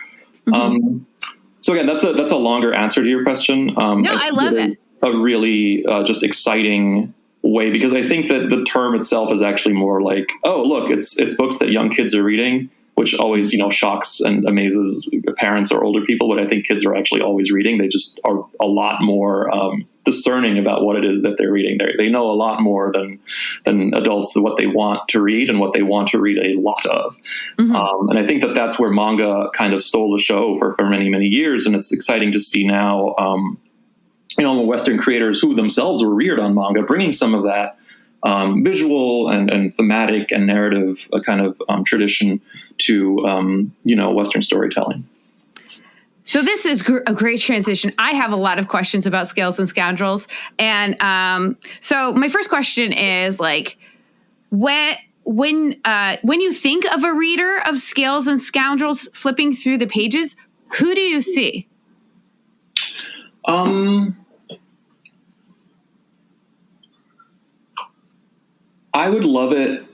S5: So again, that's a longer answer to your question.
S2: No, I love it.
S5: a really just exciting way, because I think that the term itself is actually more like, oh, look, it's books that young kids are reading, which always, shocks and amazes parents or older people. But I think kids are actually always reading. They just are a lot more discerning about what it is that they're reading. They know a lot more than adults, what they want to read and what they want to read a lot of. Mm-hmm. And I think that that's where manga kind of stole the show for many, many years. And it's exciting to see now, Western creators who themselves were reared on manga, bringing some of that visual and thematic and narrative kind of tradition to, Western storytelling.
S2: So this is a great transition. I have a lot of questions about Scales and Scoundrels. And so my first question is, like, when you think of a reader of Scales and Scoundrels flipping through the pages, who do you see?
S5: I would love it.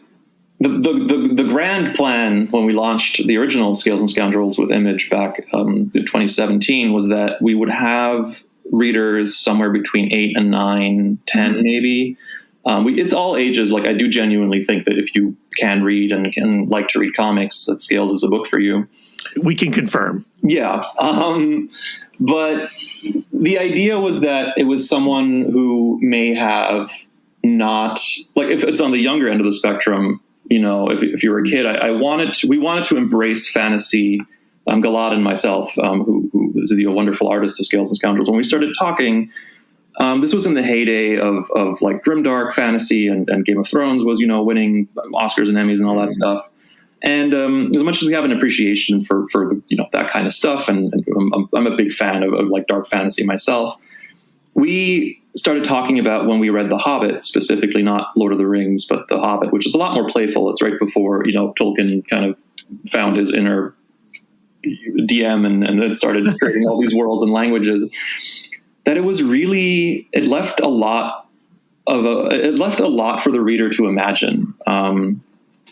S5: The grand plan when we launched the original Scales and Scoundrels with Image back in 2017 was that we would have readers somewhere between 8 and 9, 10 maybe. It's all ages. Like, I do genuinely think that if you can read and can like to read comics, that Scales is a book for you.
S3: We can confirm.
S5: Yeah. But the idea was that it was someone who may have not, like, if it's on the younger end of the spectrum, if you were a kid, we wanted to embrace fantasy. Galad and myself, who is a wonderful artist of Scales and Scoundrels, when we started talking, this was in the heyday of like grimdark fantasy, and Game of Thrones was, winning Oscars and Emmys and all that stuff. And as much as we have an appreciation for that kind of stuff, and I'm a big fan of like dark fantasy myself, we started talking about when we read The Hobbit, specifically not Lord of the Rings, but The Hobbit, which is a lot more playful. It's right before, Tolkien kind of found his inner DM and then started creating all these worlds and languages, that it was really, it left a lot for the reader to imagine.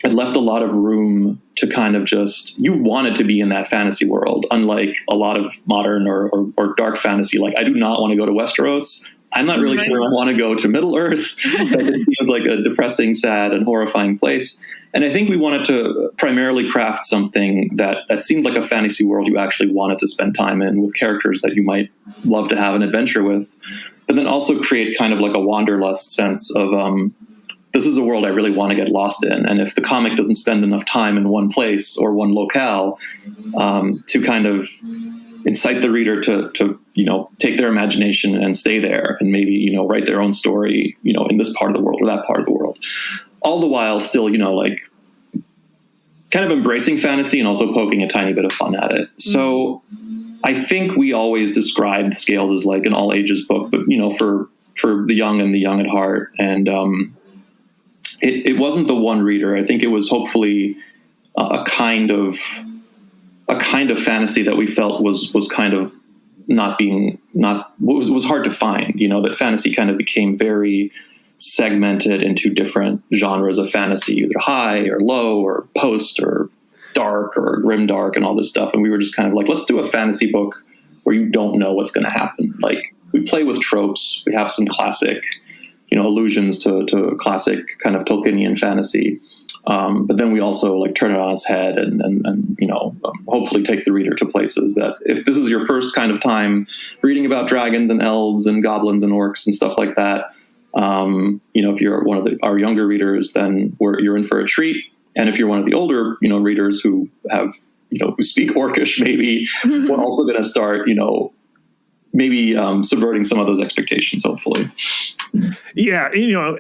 S5: It left a lot of room to kind of just, you wanted to be in that fantasy world, unlike a lot of modern or dark fantasy. Like, I do not want to go to Westeros. I'm not really sure I want to go to Middle Earth. It seems like a depressing, sad, and horrifying place. And I think we wanted to primarily craft something that seemed like a fantasy world you actually wanted to spend time in, with characters that you might love to have an adventure with, but then also create kind of like a wanderlust sense of, this is a world I really want to get lost in. And if the comic doesn't spend enough time in one place or one locale, to kind of incite the reader to take their imagination and stay there, and maybe, write their own story, in this part of the world or that part of the world, all the while still, like, kind of embracing fantasy and also poking a tiny bit of fun at it. So I think we always described Scales as like an all ages book, but, for the young and the young at heart. And, it wasn't the one reader. I think it was hopefully a kind of fantasy that we felt was kind of was hard to find. That fantasy kind of became very segmented into different genres of fantasy, either high or low or post or dark or grimdark and all this stuff. And we were just kind of like, let's do a fantasy book where you don't know what's going to happen. Like, we play with tropes. We have some classic allusions to classic kind of Tolkienian fantasy. But then we also like turn it on its head and hopefully take the reader to places that, if this is your first kind of time reading about dragons and elves and goblins and orcs and stuff like that, if you're one of our younger readers, then you're in for a treat. And if you're one of the older, readers who have, who speak Orcish, maybe we're also going to start, maybe subverting some of those expectations, hopefully.
S3: Yeah,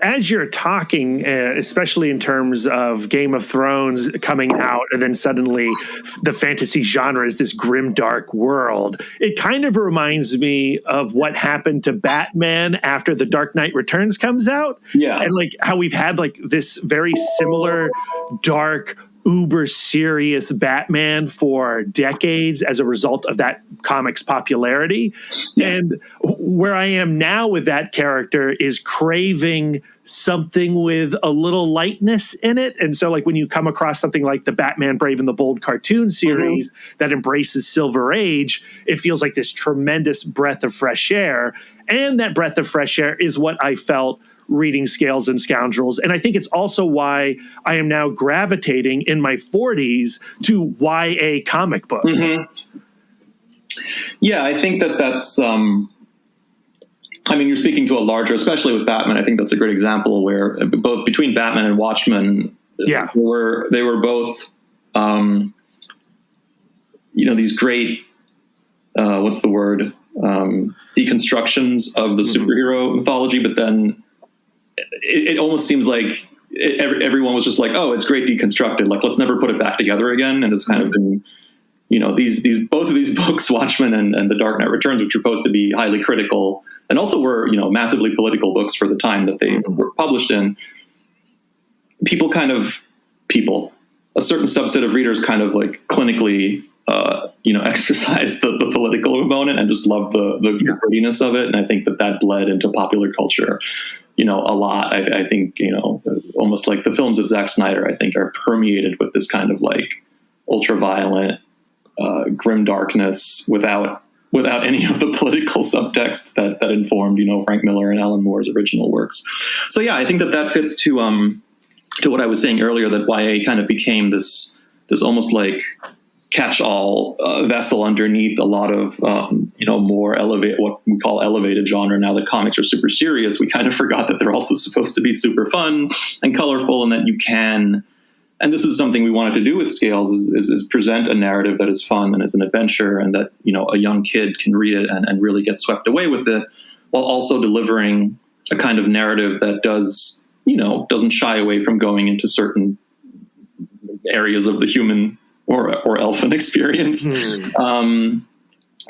S3: as you're talking, especially in terms of Game of Thrones coming out, and then suddenly the fantasy genre is this grim, dark world, it kind of reminds me of what happened to Batman after The Dark Knight Returns comes out.
S5: Yeah.
S3: And like how we've had like this very similar dark, uber serious Batman for decades as a result of that comic's popularity.
S5: Yes.
S3: And where I am now with that character is craving something with a little lightness in it. And so like when you come across something like the Batman Brave and the Bold cartoon series that embraces Silver Age, it feels like this tremendous breath of fresh air. And that breath of fresh air is what I felt reading Scales and Scoundrels. And I think it's also why I am now gravitating in my 40s to YA comic books.
S5: Yeah, I think that's, I mean, you're speaking to a larger, especially with Batman. I think that's a great example where both between Batman and Watchmen, they were both, these great, what's the word, deconstructions of the superhero mythology. But then it almost seems like everyone was just like, oh, it's great deconstructed. Like, let's never put it back together again. And it's kind of been, both of these books, Watchmen and The Dark Knight Returns, which are supposed to be highly critical and also were, massively political books for the time that they were published in. A certain subset of readers kind of like clinically, exercise the political component and just love the grittiness of it. And I think that bled into popular culture, a lot. I think, almost like the films of Zack Snyder, I think are permeated with this kind of like ultra-violent, grim darkness without any of the political subtext that informed, Frank Miller and Alan Moore's original works. So yeah, I think that fits to what I was saying earlier, that YA kind of became this almost like catch-all vessel underneath a lot of, more what we call elevated genre. Now that comics are super serious, we kind of forgot that they're also supposed to be super fun and colorful, and that you can, and this is something we wanted to do with Scales, is present a narrative that is fun and is an adventure, and that, a young kid can read it and really get swept away with it, while also delivering a kind of narrative that doesn't shy away from going into certain areas of the human or elfin experience,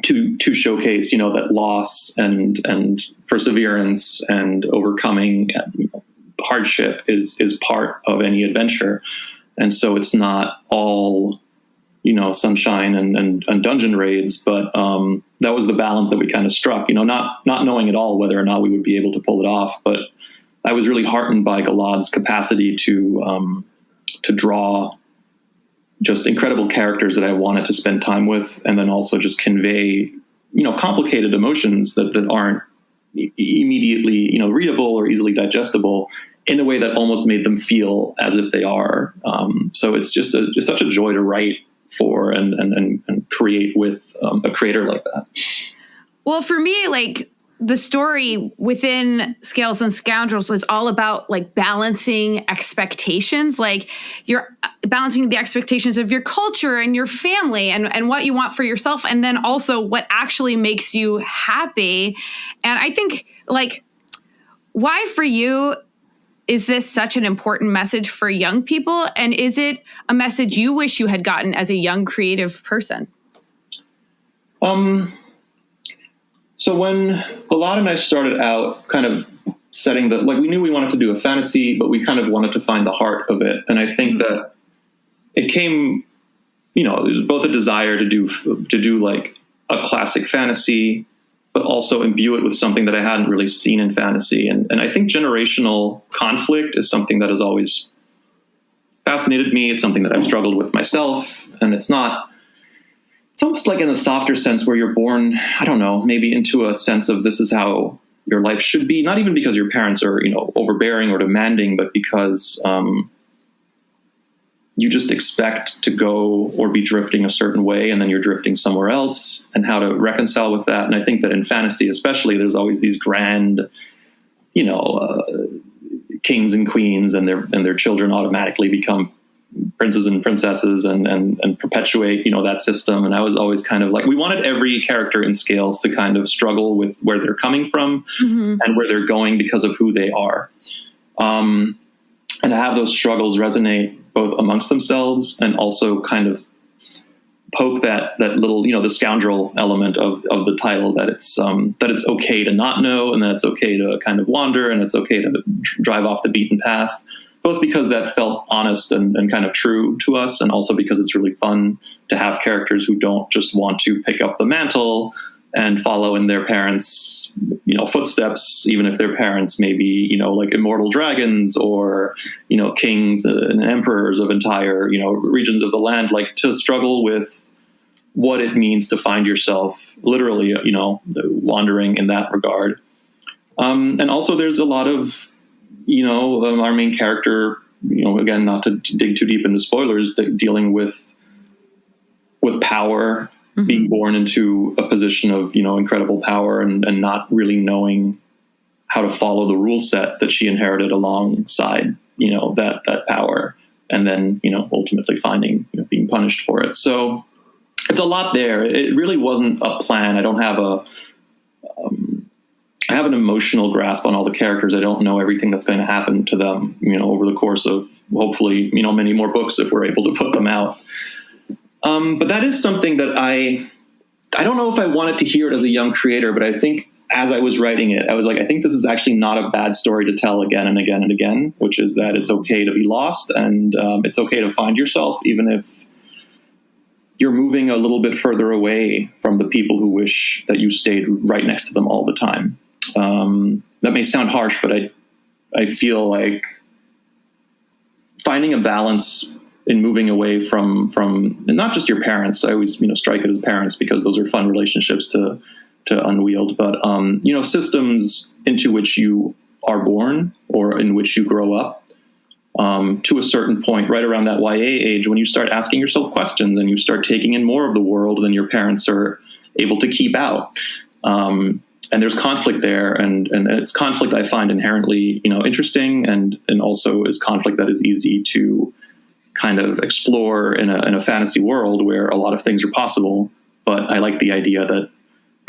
S5: to showcase, that loss and perseverance and overcoming hardship is part of any adventure. And so it's not all, sunshine and dungeon raids, but that was the balance that we kind of struck, not knowing at all whether or not we would be able to pull it off. But I was really heartened by Galad's capacity to draw just incredible characters that I wanted to spend time with, and then also just convey, complicated emotions that aren't immediately, readable or easily digestible, in a way that almost made them feel as if they are. So it's just such a joy to write for and create with a creator like that.
S2: Well, for me, like, the story within Scales and Scoundrels is all about like balancing expectations. Like, you're balancing the expectations of your culture and your family and what you want for yourself, and then also what actually makes you happy. And I think, like, why for you is this such an important message for young people? And is it a message you wish you had gotten as a young creative person?
S5: So when Galad and I started out kind of setting we knew we wanted to do a fantasy, but we kind of wanted to find the heart of it. And I think that it came, there's both a desire to do like a classic fantasy, but also imbue it with something that I hadn't really seen in fantasy. And I think generational conflict is something that has always fascinated me. It's something that I've struggled with myself, and it's almost like in a softer sense where you're born, I don't know, maybe into a sense of this is how your life should be, not even because your parents are, overbearing or demanding, but because you just expect to go or be drifting a certain way, and then you're drifting somewhere else, and how to reconcile with that. And I think that in fantasy especially, there's always these grand, kings and queens, and their children automatically become princes and princesses and perpetuate, that system. And I was always kind of like, we wanted every character in Scales to kind of struggle with where they're coming from and where they're going because of who they are. And to have those struggles resonate both amongst themselves and also kind of poke that little, the scoundrel element of the title, that it's okay to not know, and that it's okay to kind of wander, and it's okay to drive off the beaten path. both because that felt honest and kind of true to us, and also because it's really fun to have characters who don't just want to pick up the mantle and follow in their parents' footsteps, even if their parents may be like immortal dragons or kings and emperors of entire regions of the land. Like, to struggle with what it means to find yourself literally wandering in that regard. And also there's a lot of our main character, again, not to dig too deep into spoilers, dealing with power, being born into a position of, incredible power and not really knowing how to follow the rule set that she inherited alongside, that power, and then, ultimately finding, being punished for it. So it's a lot there. It really wasn't a plan. I don't have I have an emotional grasp on all the characters. I don't know everything that's going to happen to them, over the course of hopefully, many more books if we're able to put them out. But that is something that I don't know if I wanted to hear it as a young creator, but I think as I was writing it, I was like, I think this is actually not a bad story to tell again and again and again, which is that it's okay to be lost, and it's okay to find yourself, even if you're moving a little bit further away from the people who wish that you stayed right next to them all the time. That may sound harsh, but I feel like finding a balance in moving away from and not just your parents. I always strike it as parents because those are fun relationships to unwield, but systems into which you are born or in which you grow up, to a certain point, right around that YA age, when you start asking yourself questions and you start taking in more of the world than your parents are able to keep out. And there's conflict there, and it's conflict I find inherently, interesting, and also is conflict that is easy to kind of explore in a fantasy world where a lot of things are possible. But I like the idea that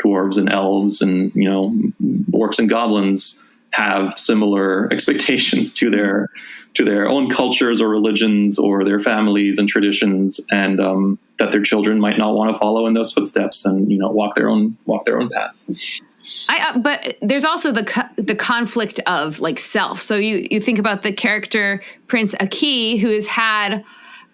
S5: dwarves and elves and orcs and goblins have similar expectations to their own cultures or religions or their families and traditions, and that their children might not want to follow in those footsteps and walk their own path.
S2: But there's also the conflict of like self. So you think about the character Prince Aki, who has had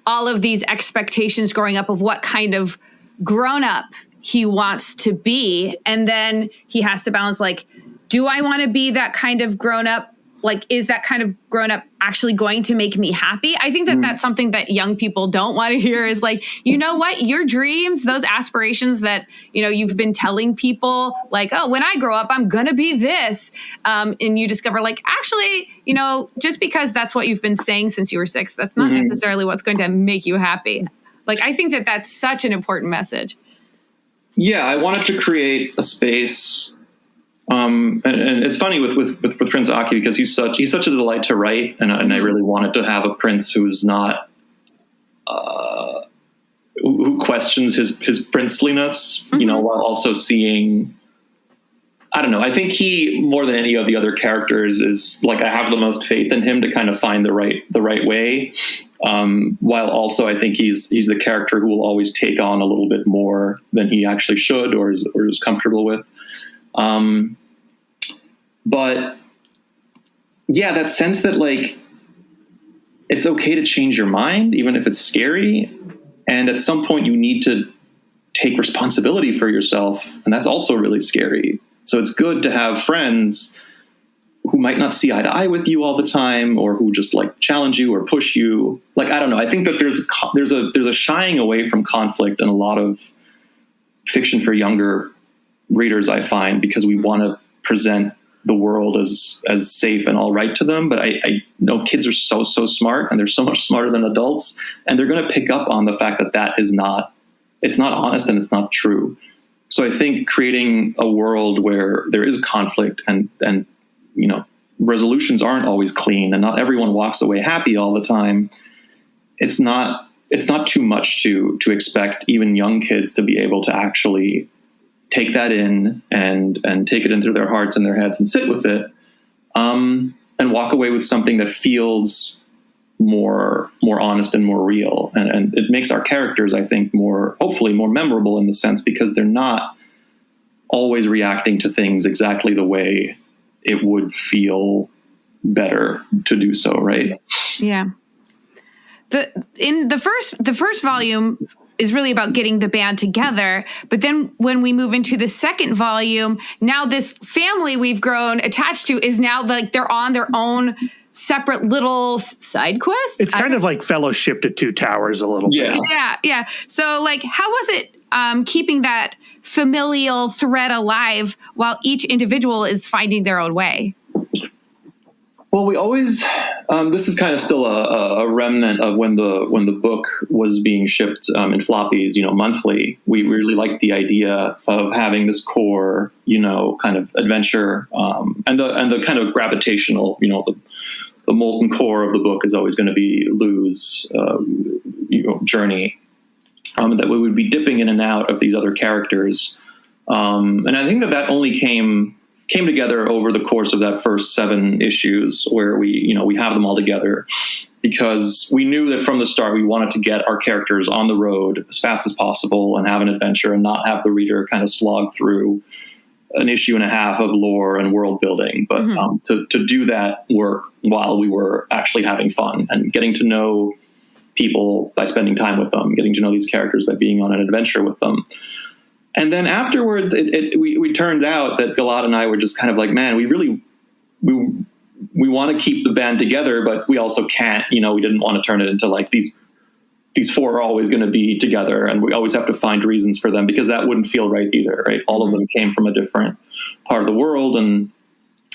S2: all of these expectations growing up of what kind of grown up he wants to be, and then he has to balance, like, do I want to be that kind of grown up? Like, is that kind of grown up actually going to make me happy? I think that that's something that young people don't want to hear, is like, what, your dreams, those aspirations that, you've been telling people, like, oh, when I grow up, I'm going to be this. And you discover, like, actually, just because that's what you've been saying since you were 6, that's not necessarily what's going to make you happy. Like, I think that that's such an important message.
S5: Yeah, I wanted to create a space. And it's funny with Prince Aki, because he's such a delight to write, and I really wanted to have a prince who's not who questions his princeliness, while also seeing. I don't know. I think he, more than any of the other characters, is like, I have the most faith in him to kind of find the right way. While also, I think he's the character who will always take on a little bit more than he actually should or is comfortable with. But yeah, that sense that, like, it's okay to change your mind, even if it's scary. And at some point you need to take responsibility for yourself. And that's also really scary. So it's good to have friends who might not see eye to eye with you all the time, or who just like challenge you or push you. Like, I don't know. I think that there's a shying away from conflict in a lot of fiction for younger readers, I find, because we want to present the world as safe and all right to them. But I know kids are so smart, and they're so much smarter than adults, and they're going to pick up on the fact that it's not honest and it's not true. So I think creating a world where there is conflict and resolutions aren't always clean, and not everyone walks away happy all the time. It's not too much to expect even young kids to be able to actually take that in and take it into their hearts and their heads and sit with it, and walk away with something that feels more honest and more real. And it makes our characters, I think, hopefully more memorable in the sense, because they're not always reacting to things exactly the way it would feel better to do so, right?
S2: Yeah. The first volume is really about getting the band together, but then when we move into the second volume, now this family we've grown attached to is now like they're on their own separate little side quests.
S3: It's kind of like Fellowship to Two Towers a little bit.
S2: Yeah. So like, how was it keeping that familial thread alive while each individual is finding their own way?
S5: Well, we always, this is kind of still a remnant of when the book was being shipped in floppies, monthly. We really liked the idea of having this core, kind of adventure, and the kind of gravitational, the molten core of the book is always going to be Lou's, journey, that we would be dipping in and out of these other characters. And I think that only came together over the course of that first 7 issues where we have them all together, because we knew that from the start we wanted to get our characters on the road as fast as possible and have an adventure and not have the reader kind of slog through an issue and a half of lore and world building, but to do that work while we were actually having fun and getting to know people by spending time with them, getting to know these characters by being on an adventure with them. And then afterwards, we turned out that Galad and I were just kind of like, man, we want to keep the band together, but we also can't, we didn't want to turn it into like these 4 are always going to be together and we always have to find reasons for them, because that wouldn't feel right either, right? All of them came from a different part of the world. And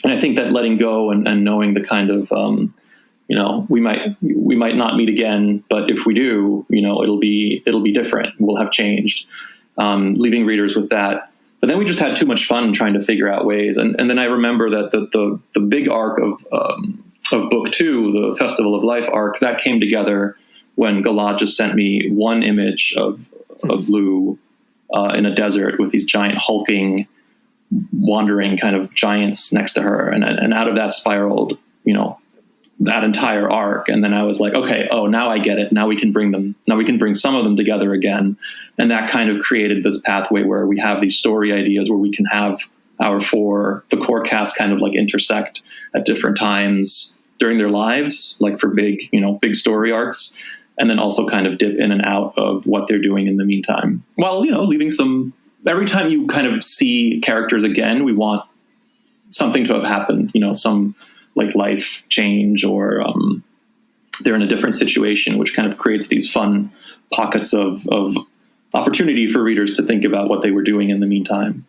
S5: I think that letting go and knowing the kind of, we might not meet again, but if we do, it'll be different. We'll have changed. Leaving readers with that. But then we just had too much fun trying to figure out ways. And then I remember that the big arc of book 2, the Festival of Life arc, that came together when Galad just sent me one image of Lou in a desert with these giant hulking, wandering kind of giants next to her. And out of that spiraled, that entire arc. And then I was like, okay, now I get it. Now we can bring some of them together again. And that kind of created this pathway where we have these story ideas where we can have the core cast kind of like intersect at different times during their lives, like for big story arcs. And then also kind of dip in and out of what they're doing in the meantime. While, leaving every time you kind of see characters again, we want something to have happened, some like life change, or they're in a different situation, which kind of creates these fun pockets of opportunity for readers to think about what they were doing in the meantime.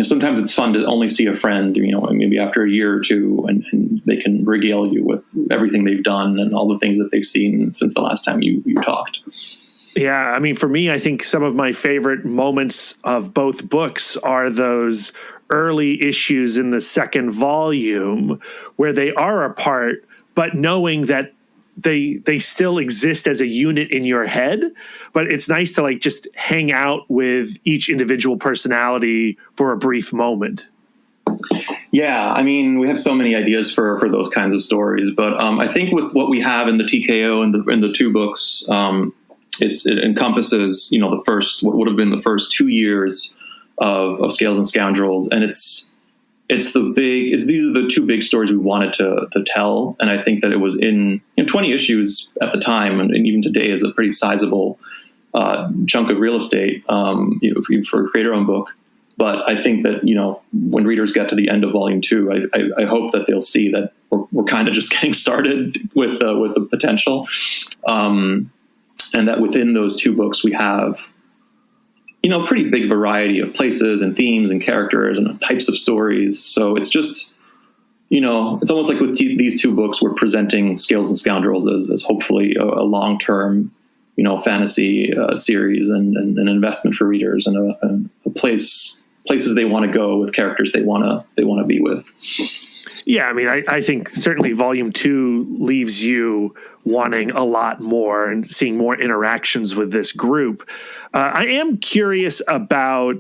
S5: Sometimes it's fun to only see a friend, maybe after a year or two, and they can regale you with everything they've done and all the things that they've seen since the last time you talked.
S3: Yeah, I mean, for me, I think some of my favorite moments of both books are those early issues in the second volume where they are apart, but knowing that they still exist as a unit in your head. But it's nice to like just hang out with each individual personality for a brief moment.
S5: Yeah, I mean, we have so many ideas for those kinds of stories, but I think with what we have in the TKO and the 2 books, it encompasses, the first, what would have been the first 2 years of Scales and Scoundrels, and these are the 2 big stories we wanted to tell, and I think that it was in 20 issues at the time, and even today is a pretty sizable chunk of real estate, for a creator-owned book. But I think that when readers get to the end of volume 2, I hope that they'll see that we're kind of just getting started with the potential, and that within those 2 books we have pretty big variety of places and themes and characters and types of stories. So it's just, it's almost like with these 2 books, we're presenting Scales and Scoundrels as hopefully a long-term, fantasy series and an investment for readers and a places they want to go with characters they want to be with.
S3: Yeah, I mean, I think certainly volume 2 leaves you wanting a lot more and seeing more interactions with this group. I am curious about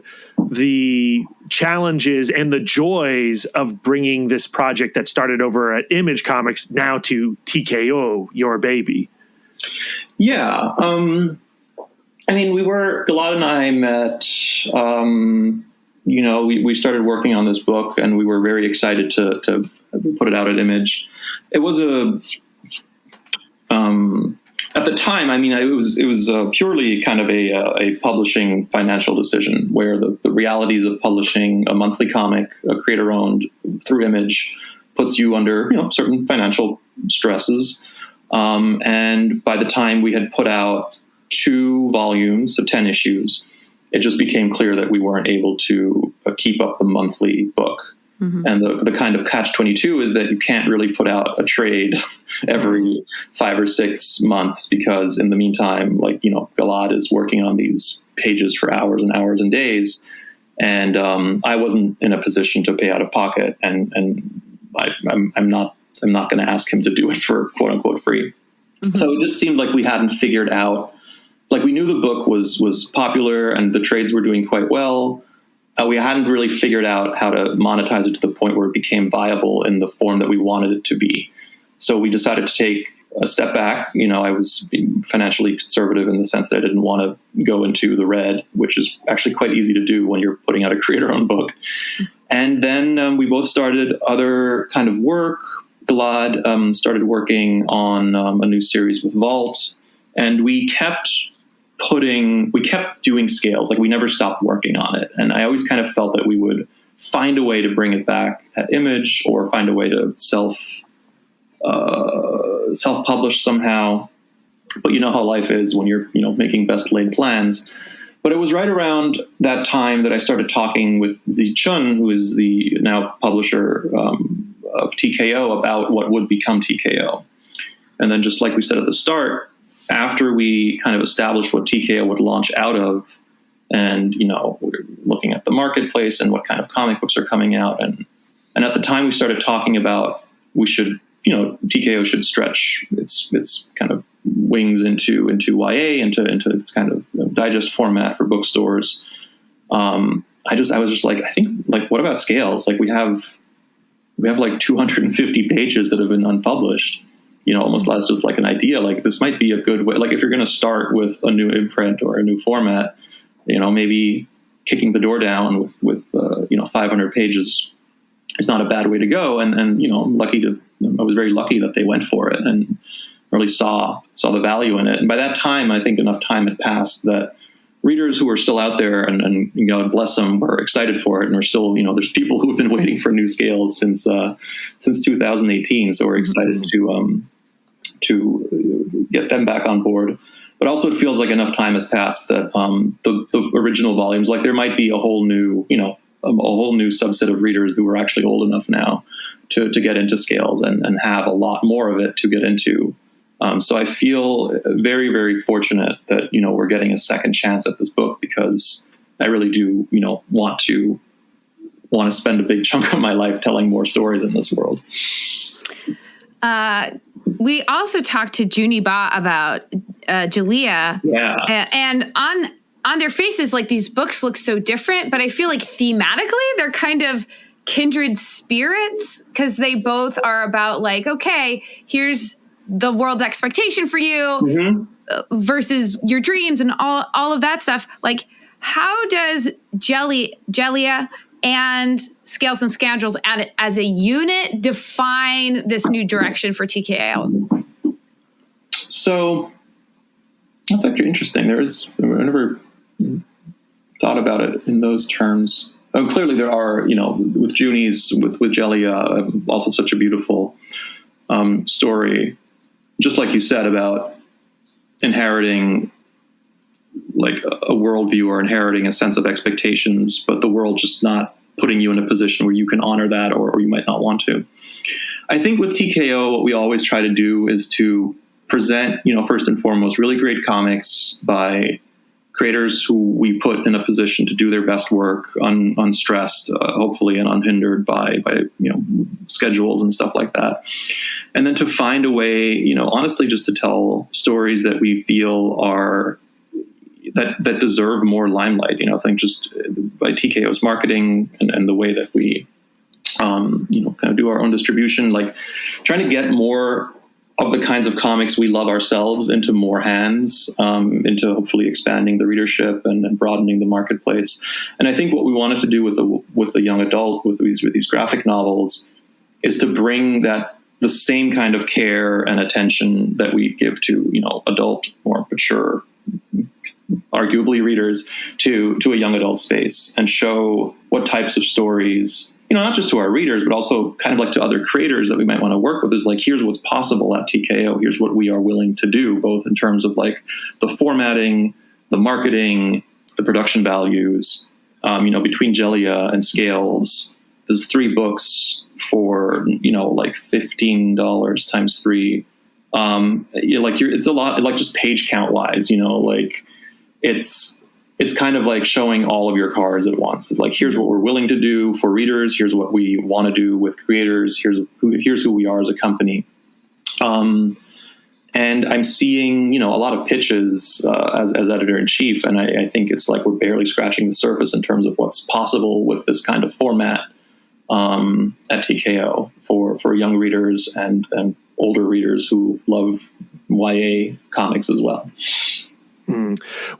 S3: the challenges and the joys of bringing this project that started over at Image Comics now to TKO, your baby.
S5: Yeah. I mean, Galad and I met, we started working on this book and we were very excited to put it out at Image. it was at the time, I mean, it was purely kind of a publishing financial decision, where the realities of publishing a monthly comic, a creator-owned through Image, puts you under certain financial stresses. And by the time we had put out 2 volumes of 10 issues, it just became clear that we weren't able to keep up the monthly book. Mm-hmm. And the kind of catch-22 is that you can't really put out a trade every 5 or 6 months, because in the meantime, Gilad is working on these pages for hours and hours and days. And I wasn't in a position to pay out of pocket, and I'm not going to ask him to do it for quote unquote free. Mm-hmm. So it just seemed like we hadn't figured out, we knew the book was popular and the trades were doing quite well. We hadn't really figured out how to monetize it to the point where it became viable in the form that we wanted it to be. So we decided to take a step back. I was being financially conservative in the sense that I didn't want to go into the red, which is actually quite easy to do when you're putting out a creator-owned book. And then we both started other kind of work. Gilad started working on a new series with Vault, and we kept doing Scales. Like, we never stopped working on it. And I always kind of felt that we would find a way to bring it back at Image, or find a way to self-publish somehow. But you know how life is when you're, making best laid plans. But it was right around that time that I started talking with Zi Chun, who is the now publisher of TKO, about what would become TKO. And then, just like we said at the start, after we kind of established what TKO would launch out of, and, we're looking at the marketplace and what kind of comic books are coming out. And at the time we started talking about, TKO should stretch its kind of wings into YA, into its kind of digest format for bookstores. I was just like, I think, what about Scales? We have 250 pages that have been unpublished. Almost as just an idea, this might be a good way. If you're going to start with a new imprint or a new format, maybe kicking the door down with 500 pages is not a bad way to go. And I was very lucky that they went for it and really saw the value in it. And by that time, I think enough time had passed that readers who were still out there, and God bless them, were excited for it, and are still, there's people who've been waiting for new Scales since 2018. So we're excited to get them back on board. But also, it feels like enough time has passed that the original volumes, there might be a whole new, a whole new subset of readers who are actually old enough now to get into Scales and have a lot more of it to get into. So I feel very, very fortunate that, we're getting a second chance at this book, because I really do, want to spend a big chunk of my life telling more stories in this world.
S2: We also talked to Juni Ba about Djeliya.
S5: Yeah.
S2: And on their faces, these books look so different, but I feel like thematically they're kind of kindred spirits, because they both are about okay, here's the world's expectation for you, mm-hmm. Versus your dreams and all of that stuff. How does Djeliya and Scales and Scoundrels as a unit define this new direction for TKO?
S5: So that's actually interesting. I never thought about it in those terms. Clearly there are, with Juni's, with Djeliya, also such a beautiful story, just like you said, about inheriting a worldview, or inheriting a sense of expectations, but the world just not putting you in a position where you can honor that, or you might not want to. I think with TKO, what we always try to do is to present, first and foremost, really great comics by creators who we put in a position to do their best work, unstressed, hopefully, and unhindered by schedules and stuff like that. And then to find a way, honestly, just to tell stories that we feel are that deserve more limelight. I think just by TKO's marketing and the way that we, kind of do our own distribution, trying to get more of the kinds of comics we love ourselves into more hands, into hopefully expanding the readership and broadening the marketplace. And I think what we wanted to do with the young adult, with these graphic novels, is to bring that the same kind of care and attention that we give to, adult, more mature, arguably readers, to a young adult space, and show what types of stories, not just to our readers, but also kind of like to other creators that we might want to work with, is like, here's what's possible at TKO. Here's what we are willing to do, both in terms of like the formatting, the marketing, the production values. Between Djeliya and Scales, there's 3 books for, like $15 times 3. It's a lot, like just page count wise, it's kind of like showing all of your cards at once. It's like, here's what we're willing to do for readers. Here's what we want to do with creators. Here's who we are as a company. And I'm seeing, a lot of pitches as editor-in-chief, and I think it's like we're barely scratching the surface in terms of what's possible with this kind of format at TKO for young readers and older readers who love YA comics as well.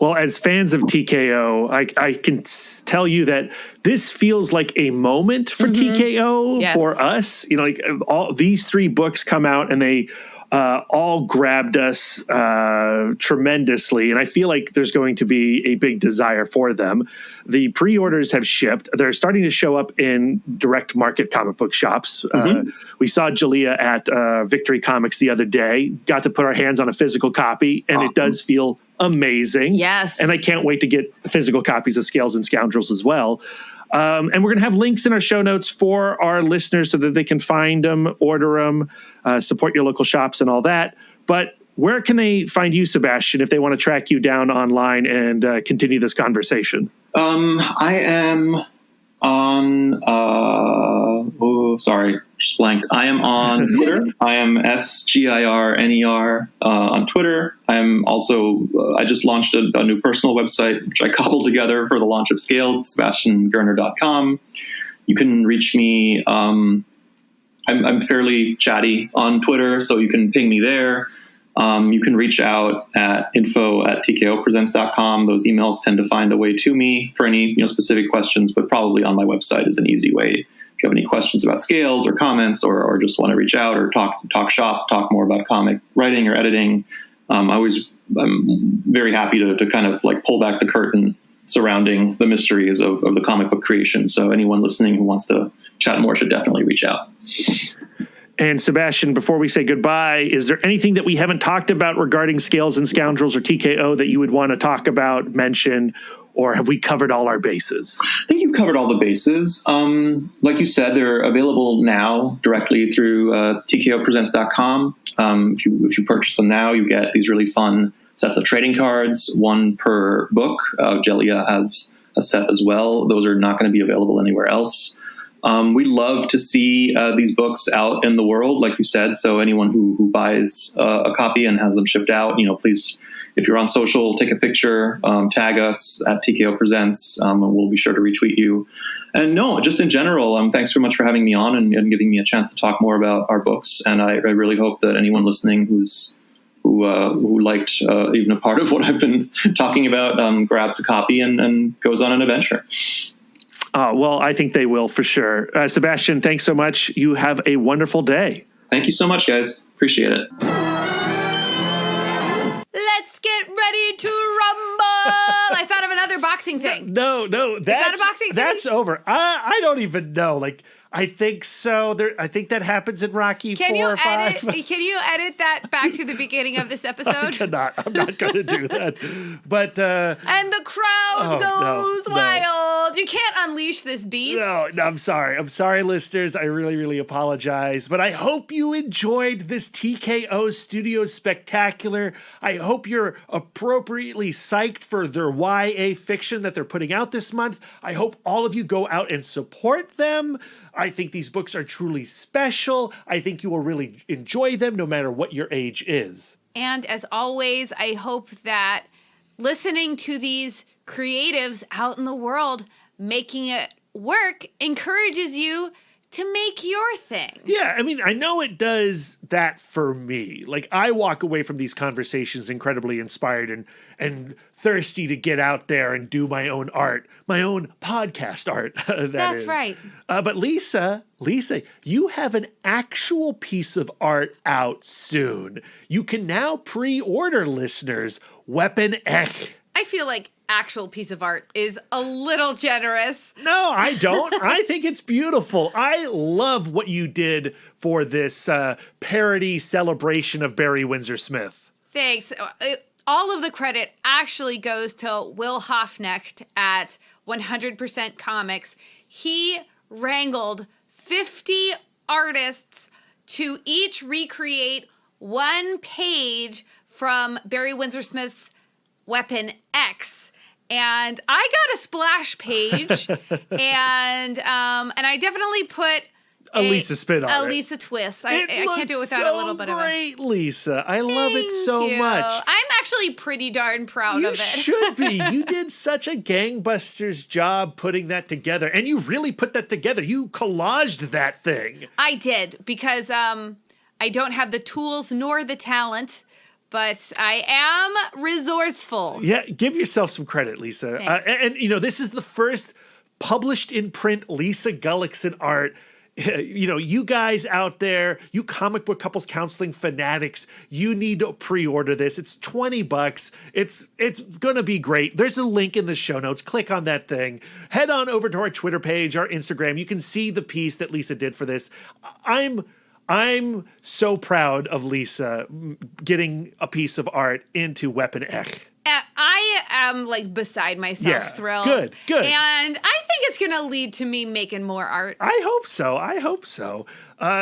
S3: Well, as fans of TKO, I can tell you that this feels like a moment for TKO, for us. Like all these 3 books come out and they all grabbed us tremendously. And I feel like there's going to be a big desire for them. The pre-orders have shipped. They're starting to show up in direct market comic book shops. We saw Djeliya at Victory Comics the other day, got to put our hands on a physical copy, and it does feel amazing.
S1: Yes.
S3: And I can't wait to get physical copies of Scales and Scoundrels as well. And we're going to have links in our show notes for our listeners so that they can find them, order them, support your local shops and all that. But where can they find you, Sebastian, if they want to track you down online and continue this conversation?
S5: I am on, just blank. I am on Twitter. I am SGIRNER on Twitter. I am also, I just launched a new personal website, which I cobbled together for the launch of Scales, SebastianGirner.com. You can reach me. I'm fairly chatty on Twitter, so you can ping me there. You can reach out at info@tkopresents.com. Those emails tend to find a way to me for any specific questions, but probably on my website is an easy way. If you have any questions about Scales or comments, or just want to reach out or talk shop, talk more about comic writing or editing, I'm very happy to kind of like pull back the curtain surrounding the mysteries of the comic book creation. So anyone listening who wants to chat more should definitely reach out.
S3: And Sebastian, before we say goodbye, is there anything that we haven't talked about regarding Scales and Scoundrels or TKO that you would want to talk about, mention, or have we covered all our bases?
S5: I think you've covered all the bases. Like you said, they're available now directly through tkopresents.com. If you purchase them now, you get these really fun sets of trading cards, 1 per book. Djeliya has a set as well. Those are not going to be available anywhere else. We love to see these books out in the world, like you said. So anyone who buys a copy and has them shipped out, please, if you're on social, take a picture, tag us at TKO Presents, and we'll be sure to retweet you. And no, just in general, thanks so much for having me on and giving me a chance to talk more about our books. And I really hope that anyone listening who liked even a part of what I've been talking about grabs a copy and goes on an adventure.
S3: Well, I think they will for sure. Sebastian, thanks so much. You have a wonderful day.
S5: Thank you so much, guys. Appreciate it.
S2: Let's get ready to rumble. I thought of another boxing thing.
S3: No,
S2: Is that a boxing thing?
S3: That's over. I don't even know. I think so. I think that happens in Rocky 4 or 5.
S2: Can you edit that back to the beginning of this episode?
S3: I'm not going to do that. But
S2: and the crowd goes wild. You can't unleash this beast.
S3: No, I'm sorry. I'm sorry, listeners. I really, really apologize. But I hope you enjoyed this TKO Studios spectacular. I hope you're appropriately psyched for their YA fiction that they're putting out this month. I hope all of you go out and support them. I think these books are truly special. I think you will really enjoy them no matter what your age is.
S2: And as always, I hope that listening to these creatives out in the world making it work encourages you to make your thing.
S3: Yeah, I mean, I know it does that for me. Like, I walk away from these conversations incredibly inspired and thirsty to get out there and do my own art, my own podcast art.
S2: That's right.
S3: But Lisa, you have an actual piece of art out soon. You can now pre-order, listeners, Weapon Ech.
S2: I feel like actual piece of art is a little generous.
S3: No, I don't. I think it's beautiful. I love what you did for this parody celebration of Barry Windsor Smith.
S2: Thanks. All of the credit actually goes to Will Hoffnecht at 100% Comics. He wrangled 50 artists to each recreate one page from Barry Windsor Smith's Weapon X. And I got a splash page, and I definitely put
S3: a Lisa spin on it.
S2: A Lisa twist. I can't do it without a little bit of it.
S3: Great, Lisa. I love it so
S2: Thank you.
S3: much.
S2: I'm actually pretty darn proud of it.
S3: You should be. You did such a gangbusters job putting that together, and you really put that together. You collaged that thing.
S2: I did, because I don't have the tools nor the talent, but I am resourceful.
S3: Yeah, give yourself some credit, Lisa. And you know, this is the first published in print Lisa Gullickson art. You know, you guys out there, you comic book couples counseling fanatics, you need to pre-order this. It's $20. It's going to be great. There's a link in the show notes. Click on that thing. Head on over to our Twitter page, our Instagram. You can see the piece that Lisa did for this. I'm so proud of Lisa getting a piece of art into Weapon Ech.
S2: I am like beside myself, thrilled.
S3: Good.
S2: And I think it's going to lead to me making more art.
S3: I hope so.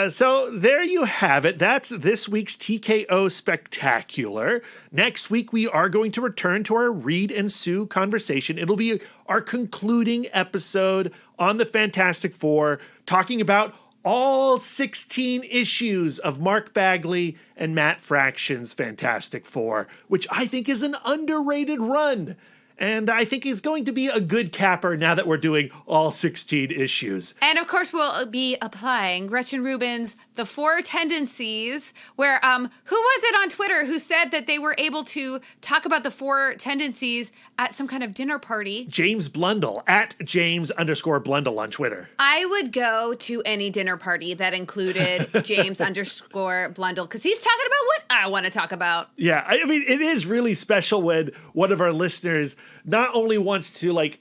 S3: So there you have it. That's this week's TKO Spectacular. Next week, we are going to return to our Reed and Sue conversation. It'll be our concluding episode on the Fantastic Four, talking about all 16 issues of Mark Bagley and Matt Fraction's Fantastic Four, which I think is an underrated run. And I think is going to be a good capper now that we're doing all 16 issues.
S2: And of course, we'll be applying Gretchen Rubin's The Four Tendencies, where who was it on Twitter who said that they were able to talk about the four tendencies at some kind of dinner party?
S3: James Blundell, at James_Blundell on Twitter.
S2: I would go to any dinner party that included James_Blundell, because he's talking about what I want to talk about.
S3: Yeah, I mean, it is really special when one of our listeners not only wants to like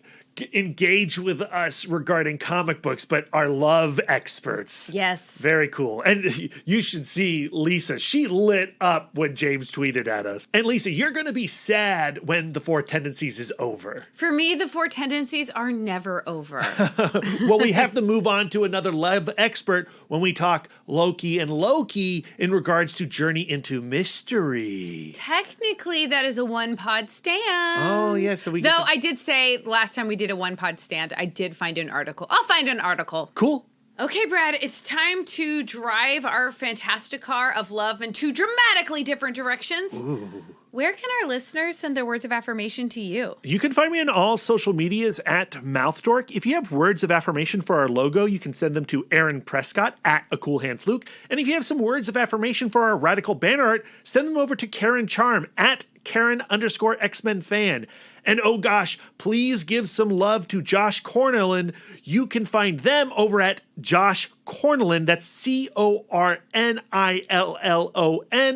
S3: engage with us regarding comic books, but our love experts.
S2: Yes.
S3: Very cool. And you should see Lisa. She lit up when James tweeted at us. And Lisa, you're going to be sad when The Four Tendencies is over.
S2: For me, The Four Tendencies are never over.
S3: Well, we have to move on to another love expert when we talk Loki and Loki in regards to Journey into Mystery.
S2: Technically, that is a one-pod stand.
S3: Oh, yeah. So
S2: Though I did say last time we did a one-pod stand, I did find an article. I'll find an article.
S3: Cool.
S2: Okay, Brad, it's time to drive our fantastic car of love in two dramatically different directions.
S3: Ooh.
S2: Where can our listeners send their words of affirmation to you?
S3: You can find me on all social medias at MouthDork. If you have words of affirmation for our logo, you can send them to Aaron Prescott at A Cool Hand Fluke. And if you have some words of affirmation for our radical banner art, send them over to Karen Charm at Karen_X-Men fan. And oh gosh, please give some love to Josh Cornellan. You can find them over at Josh Cornellan. That's CORNILLON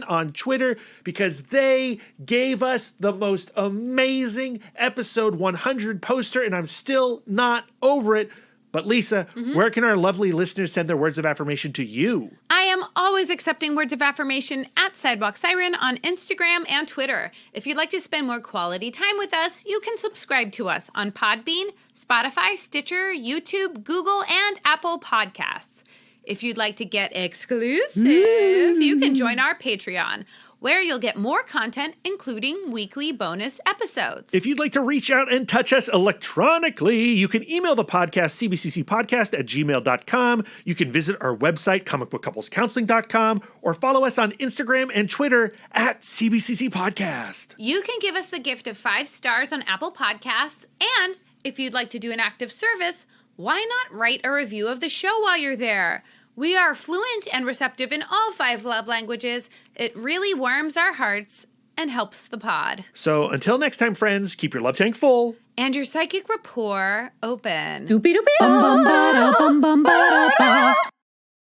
S3: on Twitter, because they gave us the most amazing episode 100 poster, and I'm still not over it. But Lisa, where can our lovely listeners send their words of affirmation to you?
S2: I am always accepting words of affirmation at Sidewalk Siren on Instagram and Twitter. If you'd like to spend more quality time with us, you can subscribe to us on Podbean, Spotify, Stitcher, YouTube, Google, and Apple Podcasts. If you'd like to get exclusive, you can join our Patreon, where you'll get more content, including weekly bonus episodes.
S3: If you'd like to reach out and touch us electronically, you can email the podcast, cbccpodcast@gmail.com. You can visit our website, comicbookcouplescounseling.com, or follow us on Instagram and Twitter at CBCC Podcast.
S2: You can give us the gift of 5 stars on Apple Podcasts, and if you'd like to do an act of service, why not write a review of the show while you're there? We are fluent and receptive in all 5 love languages. It really warms our hearts and helps the pod.
S3: So until next time, friends, keep your love tank full.
S2: And your psychic rapport open.
S1: Doopy doopy. Bum bum ba da bum bum ba da ba.